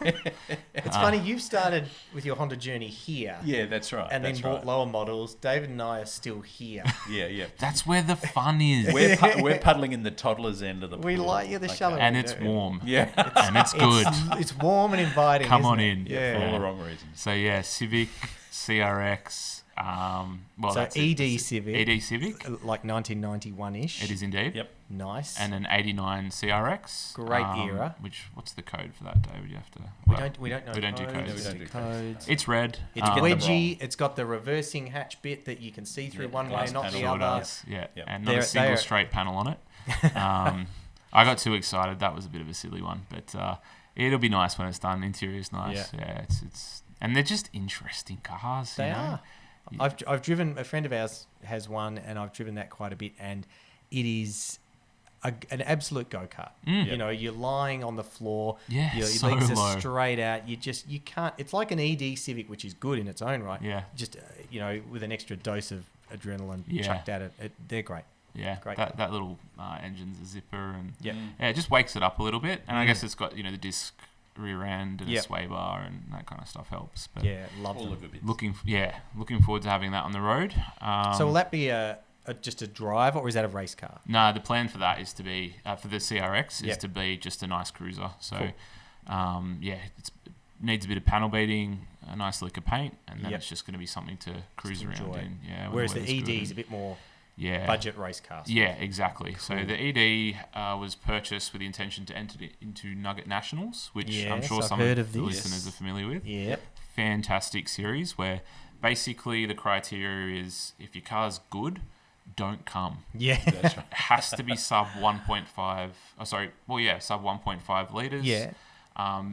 Speaker 1: it's funny, you've started with your Honda journey here.
Speaker 2: Yeah, that's right.
Speaker 1: And then
Speaker 2: that's
Speaker 1: bought
Speaker 2: right.
Speaker 1: lower models. David and I are still here.
Speaker 2: Yeah, yeah.
Speaker 3: That's where the fun is,
Speaker 2: We're puddling in the toddler's end of the
Speaker 1: We
Speaker 2: pool.
Speaker 1: like you, the shallow
Speaker 3: and
Speaker 1: we
Speaker 3: it's
Speaker 1: do.
Speaker 3: warm,
Speaker 2: Yeah.
Speaker 3: and it's good.
Speaker 1: It's warm and inviting.
Speaker 3: Come
Speaker 1: isn't
Speaker 3: on
Speaker 1: it?
Speaker 3: in.
Speaker 1: Yeah.
Speaker 2: For all the wrong reasons.
Speaker 3: So yeah, Civic, CRX. Well,
Speaker 1: So
Speaker 3: that's
Speaker 1: ED
Speaker 3: it.
Speaker 1: Civic.
Speaker 3: ED Civic.
Speaker 1: Like 1991-ish.
Speaker 3: It is indeed.
Speaker 2: Yep.
Speaker 1: Nice.
Speaker 3: And an '89 CRX.
Speaker 1: Great era.
Speaker 3: What's the code for that, David? You have to.
Speaker 1: we don't know.
Speaker 3: We don't do codes.
Speaker 2: We don't do
Speaker 1: codes.
Speaker 3: It's red.
Speaker 1: It's
Speaker 2: get them
Speaker 1: wedgy. It's got the reversing hatch bit that you can see through
Speaker 2: Yeah,
Speaker 1: one way,
Speaker 2: glass
Speaker 1: not
Speaker 2: panel
Speaker 1: the
Speaker 3: Sure
Speaker 1: other.
Speaker 3: does, yeah.
Speaker 2: Yep.
Speaker 3: And not
Speaker 1: They're-
Speaker 3: a single
Speaker 1: they're-
Speaker 3: straight panel on it. I got too excited. That was a bit of a silly one, but it'll be nice when it's done. Interior's nice. Yeah, it's and they're just interesting cars.
Speaker 1: They
Speaker 3: you know?
Speaker 1: are. I've driven, a friend of ours has one, and I've driven that quite a bit, and it is an absolute go-kart. You know, you're lying on the floor.
Speaker 3: Yeah,
Speaker 1: your
Speaker 3: so
Speaker 1: legs
Speaker 3: low.
Speaker 1: are straight out. You can't. It's like an ED Civic, which is good in its own right.
Speaker 3: Yeah.
Speaker 1: Just with an extra dose of adrenaline
Speaker 3: Yeah.
Speaker 1: chucked at it. They're great.
Speaker 3: Yeah,
Speaker 1: Great.
Speaker 3: that little engine's a zipper, and
Speaker 1: Yeah.
Speaker 3: it just wakes it up a little bit. And I guess it's got the disc rear end and a sway bar, and that kind of stuff helps. But
Speaker 1: Yeah, love
Speaker 2: All
Speaker 1: them.
Speaker 2: the good bits.
Speaker 3: looking forward to having that on the road.
Speaker 1: So will that be just a drive, or is that a race car?
Speaker 3: No, the plan for that is to be for the CRX is
Speaker 1: Yep.
Speaker 3: to be just a nice cruiser. So,
Speaker 1: Cool.
Speaker 3: it needs a bit of panel beading, a nice lick of paint, and then
Speaker 1: Yep.
Speaker 3: it's just going to be something to cruise
Speaker 1: Just
Speaker 3: around
Speaker 1: enjoy.
Speaker 3: in. Yeah. when
Speaker 1: Whereas the
Speaker 3: weather's good
Speaker 1: ED is a
Speaker 3: and-
Speaker 1: bit more
Speaker 3: yeah.
Speaker 1: budget race car.
Speaker 3: Yeah, exactly. So
Speaker 1: Cool.
Speaker 3: the ED was purchased with the intention to enter into Nugget Nationals, which I'm
Speaker 1: Yes,
Speaker 3: sure
Speaker 1: I've
Speaker 3: some
Speaker 1: heard
Speaker 3: of
Speaker 1: of
Speaker 3: the
Speaker 1: this.
Speaker 3: listeners are familiar with.
Speaker 1: Yep.
Speaker 3: Fantastic series where basically the criteria is if your car's good, don't come.
Speaker 1: Yeah.
Speaker 2: That's right.
Speaker 3: It has to be sub 1.5. Sub 1.5 liters.
Speaker 1: Yeah.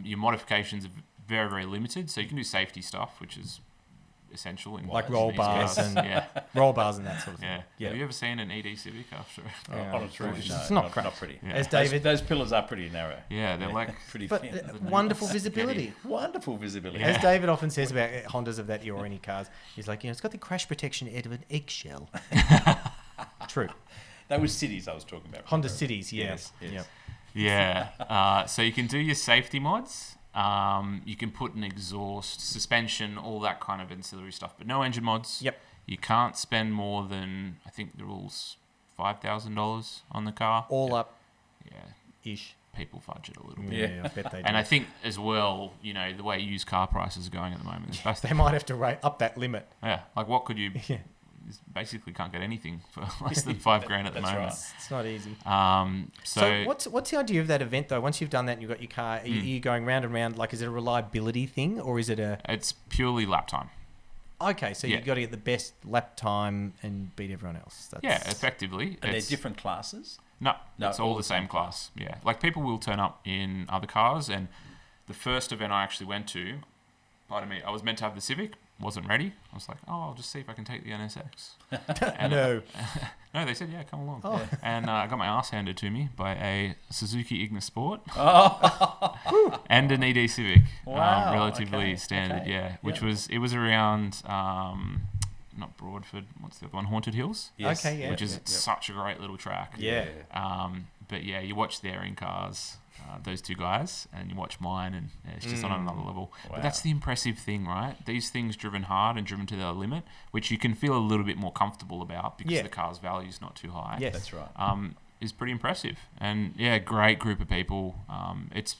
Speaker 3: Your modifications are very, very limited, so you can do safety stuff, which is essential in
Speaker 1: Like
Speaker 3: these
Speaker 1: roll
Speaker 3: cars.
Speaker 1: bars and
Speaker 3: yeah,
Speaker 1: roll bars and that sort of thing.
Speaker 3: yeah.
Speaker 1: Yeah.
Speaker 3: Have you ever seen an ED Civic after?
Speaker 1: Yeah.
Speaker 2: On a roof,
Speaker 1: It's
Speaker 2: no,
Speaker 1: not great.
Speaker 2: not pretty.
Speaker 3: Yeah.
Speaker 1: As
Speaker 2: Those,
Speaker 1: David,
Speaker 2: those pillars are pretty narrow.
Speaker 3: Yeah, they're like
Speaker 2: pretty
Speaker 1: but
Speaker 2: thin.
Speaker 1: wonderful visibility.
Speaker 2: Wonderful visibility.
Speaker 3: Yeah.
Speaker 1: As David often says about Hondas of that era, any cars, he's like, it's got the crash protection out of an eggshell. True.
Speaker 2: That was cities I was talking about.
Speaker 1: Honda Cities, yeah.
Speaker 2: Yes, yes.
Speaker 1: Yeah.
Speaker 3: Yeah. So you can do your safety mods. You can put an exhaust, suspension, all that kind of ancillary stuff, but no engine mods.
Speaker 1: Yep.
Speaker 3: You can't spend more than, I think the rule's $5,000 on the car.
Speaker 1: All up
Speaker 3: Yeah.
Speaker 1: ish.
Speaker 3: People fudge it a little bit.
Speaker 1: Yeah, I bet they do.
Speaker 3: And I think as well, the way used car prices are going at the moment, it's
Speaker 1: They might have to up that limit.
Speaker 3: yeah. Like what could you?
Speaker 1: Yeah.
Speaker 3: You basically can't get anything for less than $5,000 at the
Speaker 2: That's
Speaker 3: moment.
Speaker 2: right.
Speaker 1: It's not easy.
Speaker 3: So,
Speaker 1: what's the idea of that event though? Once you've done that and you've got your car, are you going round and round? Like, is it a reliability thing or is it a?
Speaker 3: it's purely lap time.
Speaker 1: Okay, so
Speaker 3: Yeah.
Speaker 1: you've got to get the best lap time and beat everyone else. That's,
Speaker 3: Yeah, effectively.
Speaker 2: And they're
Speaker 3: It's-
Speaker 2: different classes.
Speaker 3: No,
Speaker 2: No,
Speaker 3: it's all the same class. Yeah, like people will turn up in other cars, and the first event I actually went to, pardon me, I was meant to have the Civic, wasn't ready. I was like, I'll just see if I can take the NSX. And
Speaker 1: No.
Speaker 3: no, they said, yeah, come along.
Speaker 1: Oh.
Speaker 3: And I got my ass handed to me by a Suzuki Ignis Sport
Speaker 2: Oh,
Speaker 3: and an ED Civic,
Speaker 2: Wow,
Speaker 3: relatively
Speaker 2: okay,
Speaker 3: standard,
Speaker 2: okay,
Speaker 3: yeah. Which
Speaker 2: yeah.
Speaker 3: it was around, not Broadford, what's the other one, Haunted Hills,
Speaker 2: yes.
Speaker 1: Okay, yeah.
Speaker 3: which is
Speaker 2: Yep.
Speaker 3: such a great little track.
Speaker 1: Yeah.
Speaker 3: But yeah, you watch their in cars, those two guys, and you watch mine, and it's just on another level.
Speaker 2: Wow.
Speaker 3: But that's the impressive thing, right? These things driven hard and driven to their limit, which you can feel a little bit more comfortable about because
Speaker 1: Yeah.
Speaker 3: the car's value is not too high.
Speaker 1: Yes.
Speaker 2: That's right.
Speaker 3: Is pretty impressive. And yeah, great group of people. It's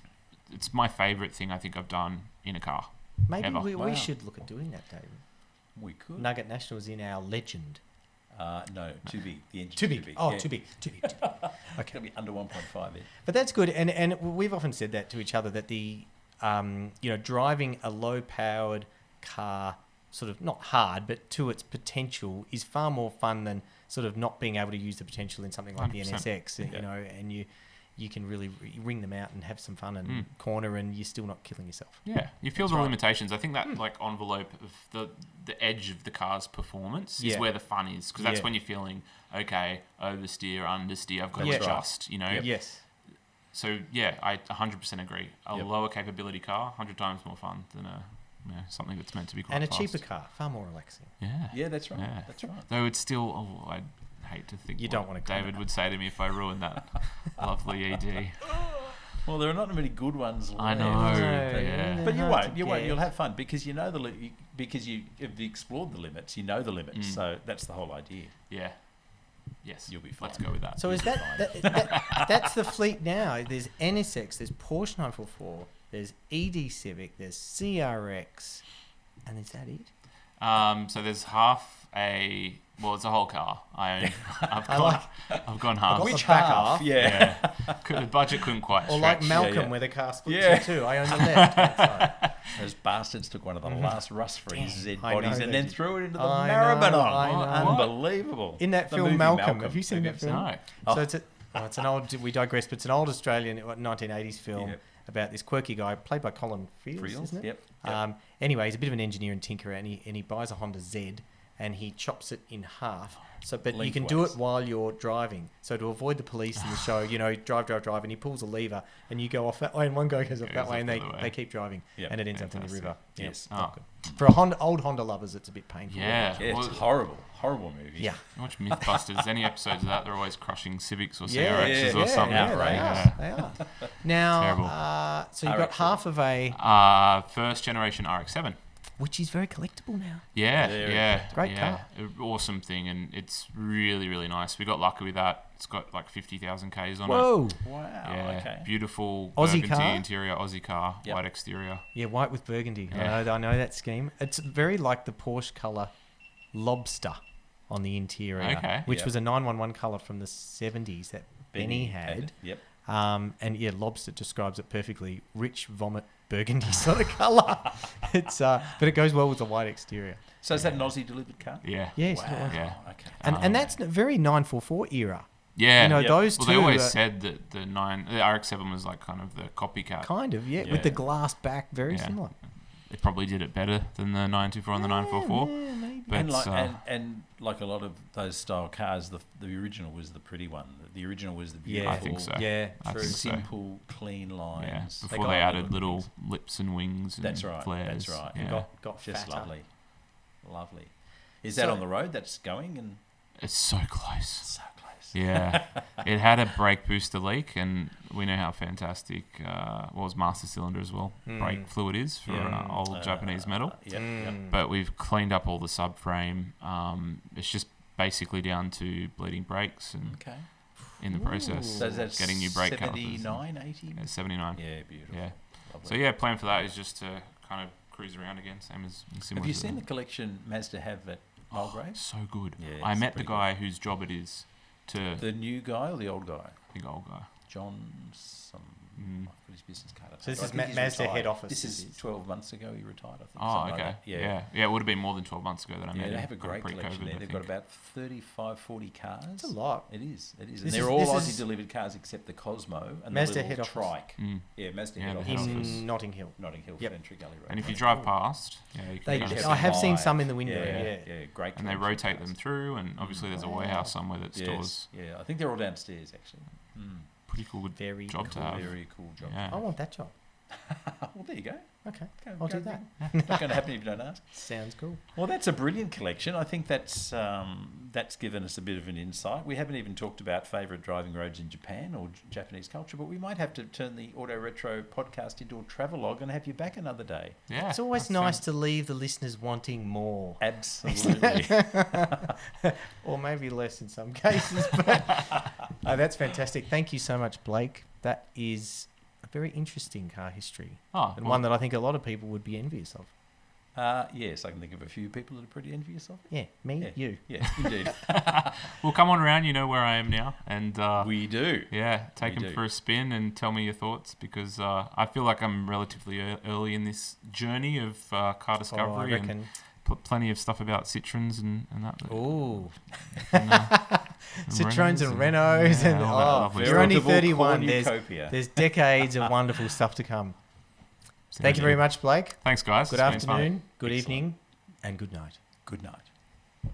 Speaker 3: my favourite thing I think I've done in a car.
Speaker 1: Maybe
Speaker 3: Ever.
Speaker 1: we
Speaker 2: Wow.
Speaker 1: should look at doing that, David.
Speaker 2: We could.
Speaker 1: Nugget Nationals in our legend.
Speaker 2: No, too big. The engine's
Speaker 1: Too big. Oh,
Speaker 2: yeah.
Speaker 1: too big. Too big.
Speaker 2: It's
Speaker 1: Okay.
Speaker 2: going to be under 1.5 in.
Speaker 1: But that's good, and we've often said that to each other that the driving a low-powered car, sort of not hard, but to its potential, is far more fun than sort of not being able to use the potential in something like the
Speaker 3: 100%.
Speaker 1: NSX.
Speaker 2: Yeah.
Speaker 1: And you can really ring them out and have some fun and corner, and you're still not killing yourself.
Speaker 3: Yeah, you feel
Speaker 2: That's
Speaker 3: the
Speaker 2: right.
Speaker 3: limitations. I think that like envelope of the edge of the car's performance
Speaker 1: Yeah.
Speaker 3: is where the fun is, because that's
Speaker 1: Yeah.
Speaker 3: when you're feeling okay, oversteer, understeer. I've got
Speaker 1: Yeah.
Speaker 3: to adjust.
Speaker 1: Yes.
Speaker 3: So yeah, I 100% agree. A
Speaker 2: Yep.
Speaker 3: lower capability car, 100 times more fun than something that's meant to be quite
Speaker 1: And a
Speaker 3: fast.
Speaker 1: cheaper car, far more relaxing.
Speaker 3: Yeah.
Speaker 2: Yeah, that's right.
Speaker 3: Yeah.
Speaker 2: That's right.
Speaker 3: Though it's still, I'd hate to think
Speaker 1: You
Speaker 3: what
Speaker 1: don't wanna comment.
Speaker 3: David would say to me if I ruined that lovely ED.
Speaker 2: Well, there are not many good ones left.
Speaker 3: I know. Yeah.
Speaker 2: But you
Speaker 1: Hard
Speaker 2: won't.
Speaker 1: to
Speaker 2: You won't.
Speaker 1: get.
Speaker 2: You'll have fun because you know because you have explored the limits. You know the limits. So that's the whole idea.
Speaker 3: Yeah. Yes.
Speaker 2: You'll be fine.
Speaker 3: Let's go with that.
Speaker 1: So is that's the fleet now? There's NSX, there's Porsche 944, there's ED Civic, there's CRX, and is that it?
Speaker 3: So there's it's a whole car. I've gone half.
Speaker 1: got
Speaker 2: Which
Speaker 1: the back
Speaker 2: half?
Speaker 1: half.
Speaker 2: Yeah.
Speaker 3: The budget couldn't quite
Speaker 1: Or
Speaker 3: stretch.
Speaker 1: like Malcolm,
Speaker 2: yeah.
Speaker 1: where the car splits
Speaker 2: Yeah.
Speaker 1: in two. I own the left hand side.
Speaker 2: Those bastards took one of the last rust-free Z
Speaker 1: I know
Speaker 2: bodies
Speaker 1: they
Speaker 2: and then
Speaker 1: did.
Speaker 2: threw it into the
Speaker 1: I
Speaker 2: Maribyrnong.
Speaker 1: know, I
Speaker 3: know.
Speaker 2: Unbelievable.
Speaker 1: In that
Speaker 2: The
Speaker 1: film
Speaker 2: movie
Speaker 1: Malcolm. Have you seen that
Speaker 2: ever
Speaker 1: film?
Speaker 3: No.
Speaker 1: So it's an old. We digress, but it's an old Australian 1980s film
Speaker 2: Yep.
Speaker 1: about this quirky guy played by Colin Friels, isn't it?
Speaker 2: Yep.
Speaker 1: Anyway, he's a bit of an engineer and tinkerer, and he buys a Honda Z, and he chops it in half. So, but you can do it
Speaker 2: Lengthways.
Speaker 1: while you're driving. So to avoid the police in the show, drive, and he pulls a lever, and you go off that way, and one guy goes up that way, and they keep driving,
Speaker 2: Yep.
Speaker 1: and it ends up in the
Speaker 3: Fantastic.
Speaker 1: river. Yeah,
Speaker 2: Yes.
Speaker 1: not good. For old Honda lovers, it's a bit painful.
Speaker 3: Yeah.
Speaker 2: Yeah,
Speaker 3: Well,
Speaker 2: it's horrible movie.
Speaker 1: Yeah.
Speaker 3: watch Mythbusters. Any episodes of that, they're always crushing Civics or
Speaker 1: Yeah,
Speaker 3: CRXs or
Speaker 2: yeah,
Speaker 3: something.
Speaker 1: Yeah,
Speaker 2: Outrageous.
Speaker 1: they are. Now,
Speaker 3: Terrible.
Speaker 1: so you've got
Speaker 2: RX-7.
Speaker 1: half of a,
Speaker 3: First generation RX-7.
Speaker 1: which is very collectible now.
Speaker 3: Yeah,
Speaker 2: Very
Speaker 3: yeah.
Speaker 1: Great
Speaker 3: yeah. Awesome thing, and it's really, really nice. We got lucky with that. It's got like 50,000 Ks on it.
Speaker 1: Whoa.
Speaker 2: Wow.
Speaker 3: Yeah,
Speaker 2: Okay.
Speaker 3: beautiful
Speaker 1: Aussie
Speaker 3: burgundy
Speaker 1: car?
Speaker 3: interior, Aussie car,
Speaker 2: Yep.
Speaker 3: white exterior.
Speaker 1: Yeah, white with burgundy.
Speaker 3: Yeah.
Speaker 1: I know that scheme. It's very like the Porsche colour lobster on the interior,
Speaker 3: Okay.
Speaker 1: which
Speaker 2: Yep.
Speaker 1: was a 911 colour from the 70s that Benny had.
Speaker 2: Yep.
Speaker 1: And yeah, lobster describes it perfectly. Rich vomit burgundy sort of colour. It's but it goes well with the white exterior.
Speaker 2: So is that an Aussie delivered car?
Speaker 3: Yeah.
Speaker 1: Yes.
Speaker 2: Wow.
Speaker 3: Yeah.
Speaker 2: Okay.
Speaker 1: And that's a very 944 era.
Speaker 3: Yeah.
Speaker 1: You know,
Speaker 2: Yep.
Speaker 1: those
Speaker 3: Well,
Speaker 1: two
Speaker 3: they always
Speaker 1: are
Speaker 3: said that the RX-7 was like kind of the copycat.
Speaker 1: kind of, yeah,
Speaker 2: Yeah.
Speaker 1: with the glass back, very
Speaker 3: Yeah.
Speaker 1: similar.
Speaker 3: It probably did it better than the 924 and the 944.
Speaker 1: Yeah, maybe.
Speaker 3: But
Speaker 2: And like a lot of those style cars, the original was the pretty one. The original was the beautiful,
Speaker 3: I think so.
Speaker 1: Yeah,
Speaker 3: I
Speaker 1: true.
Speaker 3: think so.
Speaker 2: simple, clean
Speaker 3: Yeah.
Speaker 2: lines.
Speaker 3: Before
Speaker 2: got
Speaker 3: they
Speaker 2: all
Speaker 3: added
Speaker 2: the
Speaker 3: little
Speaker 2: things.
Speaker 3: lips and wings and
Speaker 2: That's right.
Speaker 3: flares.
Speaker 2: That's right.
Speaker 3: Yeah.
Speaker 2: And
Speaker 1: Got
Speaker 2: Just
Speaker 1: fatter.
Speaker 2: lovely. Is that
Speaker 1: So-
Speaker 2: on the road? That's going and
Speaker 3: It's so close.
Speaker 2: so close.
Speaker 3: Yeah. It had a brake booster leak, and we know how fantastic master cylinder as well. Brake fluid is for
Speaker 2: Yeah.
Speaker 3: old Japanese metal.
Speaker 2: Yep. Yep.
Speaker 3: But we've cleaned up all the subframe. It's just basically down to bleeding brakes and
Speaker 2: Okay.
Speaker 3: in the process
Speaker 2: So that's
Speaker 3: getting new brake calipers.
Speaker 2: 79, 80?
Speaker 3: Yeah, 79.
Speaker 2: Yeah, beautiful.
Speaker 3: Yeah.
Speaker 2: Lovely.
Speaker 3: So yeah, plan for that is just to kind of cruise around again, same as similar.
Speaker 2: Have you
Speaker 3: to
Speaker 2: seen the collection Mazda have at Mulgrave?
Speaker 3: So good.
Speaker 2: Yeah,
Speaker 3: I
Speaker 2: it's
Speaker 3: met the
Speaker 2: pretty
Speaker 3: guy whose job it is to
Speaker 2: The new guy or the old guy?
Speaker 3: the old guy.
Speaker 2: John some.
Speaker 3: Mm.
Speaker 2: I've got his business card.
Speaker 1: So this
Speaker 2: I
Speaker 1: is
Speaker 2: think he's
Speaker 1: Mazda
Speaker 2: retired.
Speaker 1: head office,
Speaker 2: This
Speaker 1: this
Speaker 2: is
Speaker 1: is.
Speaker 2: 12 months ago he retired, I think.
Speaker 3: Oh,
Speaker 2: something like
Speaker 3: okay.
Speaker 2: that.
Speaker 3: Yeah. It would have been more than 12 months ago that I met
Speaker 2: Yeah,
Speaker 3: him.
Speaker 2: they have a
Speaker 3: Kind of
Speaker 2: great
Speaker 3: pre-COVID,
Speaker 2: collection there.
Speaker 3: I
Speaker 2: They've got
Speaker 3: think.
Speaker 2: about 35, 40 cars.
Speaker 1: It's a lot.
Speaker 2: It is. And
Speaker 1: This
Speaker 2: they're
Speaker 1: is-
Speaker 2: all
Speaker 1: this
Speaker 2: Aussie
Speaker 1: is-
Speaker 2: delivered cars except the Cosmo and
Speaker 1: Mazda
Speaker 2: the little
Speaker 1: head office.
Speaker 2: trike.
Speaker 3: Mm.
Speaker 2: Yeah, Mazda
Speaker 3: Yeah,
Speaker 2: head
Speaker 3: the
Speaker 2: office.
Speaker 3: head office.
Speaker 1: In Notting Hill.
Speaker 2: Notting Hill,
Speaker 1: Yep.
Speaker 2: Fentry Gully Road.
Speaker 3: And if you drive past, you
Speaker 1: They,
Speaker 3: can
Speaker 2: just
Speaker 3: just
Speaker 1: I have seen
Speaker 2: live.
Speaker 1: some in the window.
Speaker 2: Yeah,
Speaker 1: Yeah.
Speaker 2: great.
Speaker 3: and they
Speaker 2: collection of
Speaker 3: rotate
Speaker 2: cars.
Speaker 3: them through, and obviously there's a warehouse somewhere that stores.
Speaker 2: Yes. Yeah, I think they're all downstairs actually.
Speaker 3: Pretty cool
Speaker 1: Very
Speaker 3: job to
Speaker 1: cool.
Speaker 3: have.
Speaker 2: Very cool job.
Speaker 3: Yeah.
Speaker 1: I want that job.
Speaker 2: Well, there you go.
Speaker 1: Okay,
Speaker 2: Go-
Speaker 1: I'll
Speaker 2: go
Speaker 1: do that.
Speaker 2: Not going to happen if you don't ask.
Speaker 1: Sounds cool.
Speaker 2: Well, that's a brilliant collection. I think that's given us a bit of an insight. We haven't even talked about favourite driving roads in Japan or Japanese culture, but we might have to turn the AutoRetro podcast into a travelogue and have you back another day.
Speaker 3: Yeah.
Speaker 1: It's always
Speaker 3: that
Speaker 1: nice
Speaker 3: sounds-
Speaker 1: to leave the listeners wanting more,
Speaker 2: Absolutely.
Speaker 1: or maybe less in some cases. But that's fantastic. Thank you so much, Blake. That is a very interesting car history,
Speaker 3: Oh,
Speaker 1: and
Speaker 3: well,
Speaker 1: one that I think a lot of people would be envious of.
Speaker 2: Yes, I can think of a few people that are pretty envious of.
Speaker 1: Yeah, me,
Speaker 2: Yeah.
Speaker 1: you.
Speaker 2: Yeah, indeed.
Speaker 3: well, come on around. You know where I am now, and
Speaker 2: We do.
Speaker 3: yeah, take
Speaker 2: We
Speaker 3: them
Speaker 2: do.
Speaker 3: for a spin and tell me your thoughts, because I feel like I'm relatively early in this journey of car
Speaker 1: Oh, I
Speaker 3: discovery and
Speaker 1: reckon.
Speaker 3: plenty of stuff about Citroens and that.
Speaker 1: Ooh,
Speaker 3: and
Speaker 1: Citroens and Renaults,
Speaker 3: Yeah,
Speaker 1: and
Speaker 3: all that
Speaker 1: oh,
Speaker 3: lovely
Speaker 1: you're only
Speaker 2: Veritable
Speaker 1: 31. There's
Speaker 2: cornucopia.
Speaker 1: decades of wonderful stuff to come.
Speaker 3: stuff.
Speaker 1: Thank you very much, Blake.
Speaker 3: Thanks, guys.
Speaker 1: Good
Speaker 3: It's been fun.
Speaker 1: afternoon, good
Speaker 2: Excellent.
Speaker 1: evening, and good night.
Speaker 2: Good night.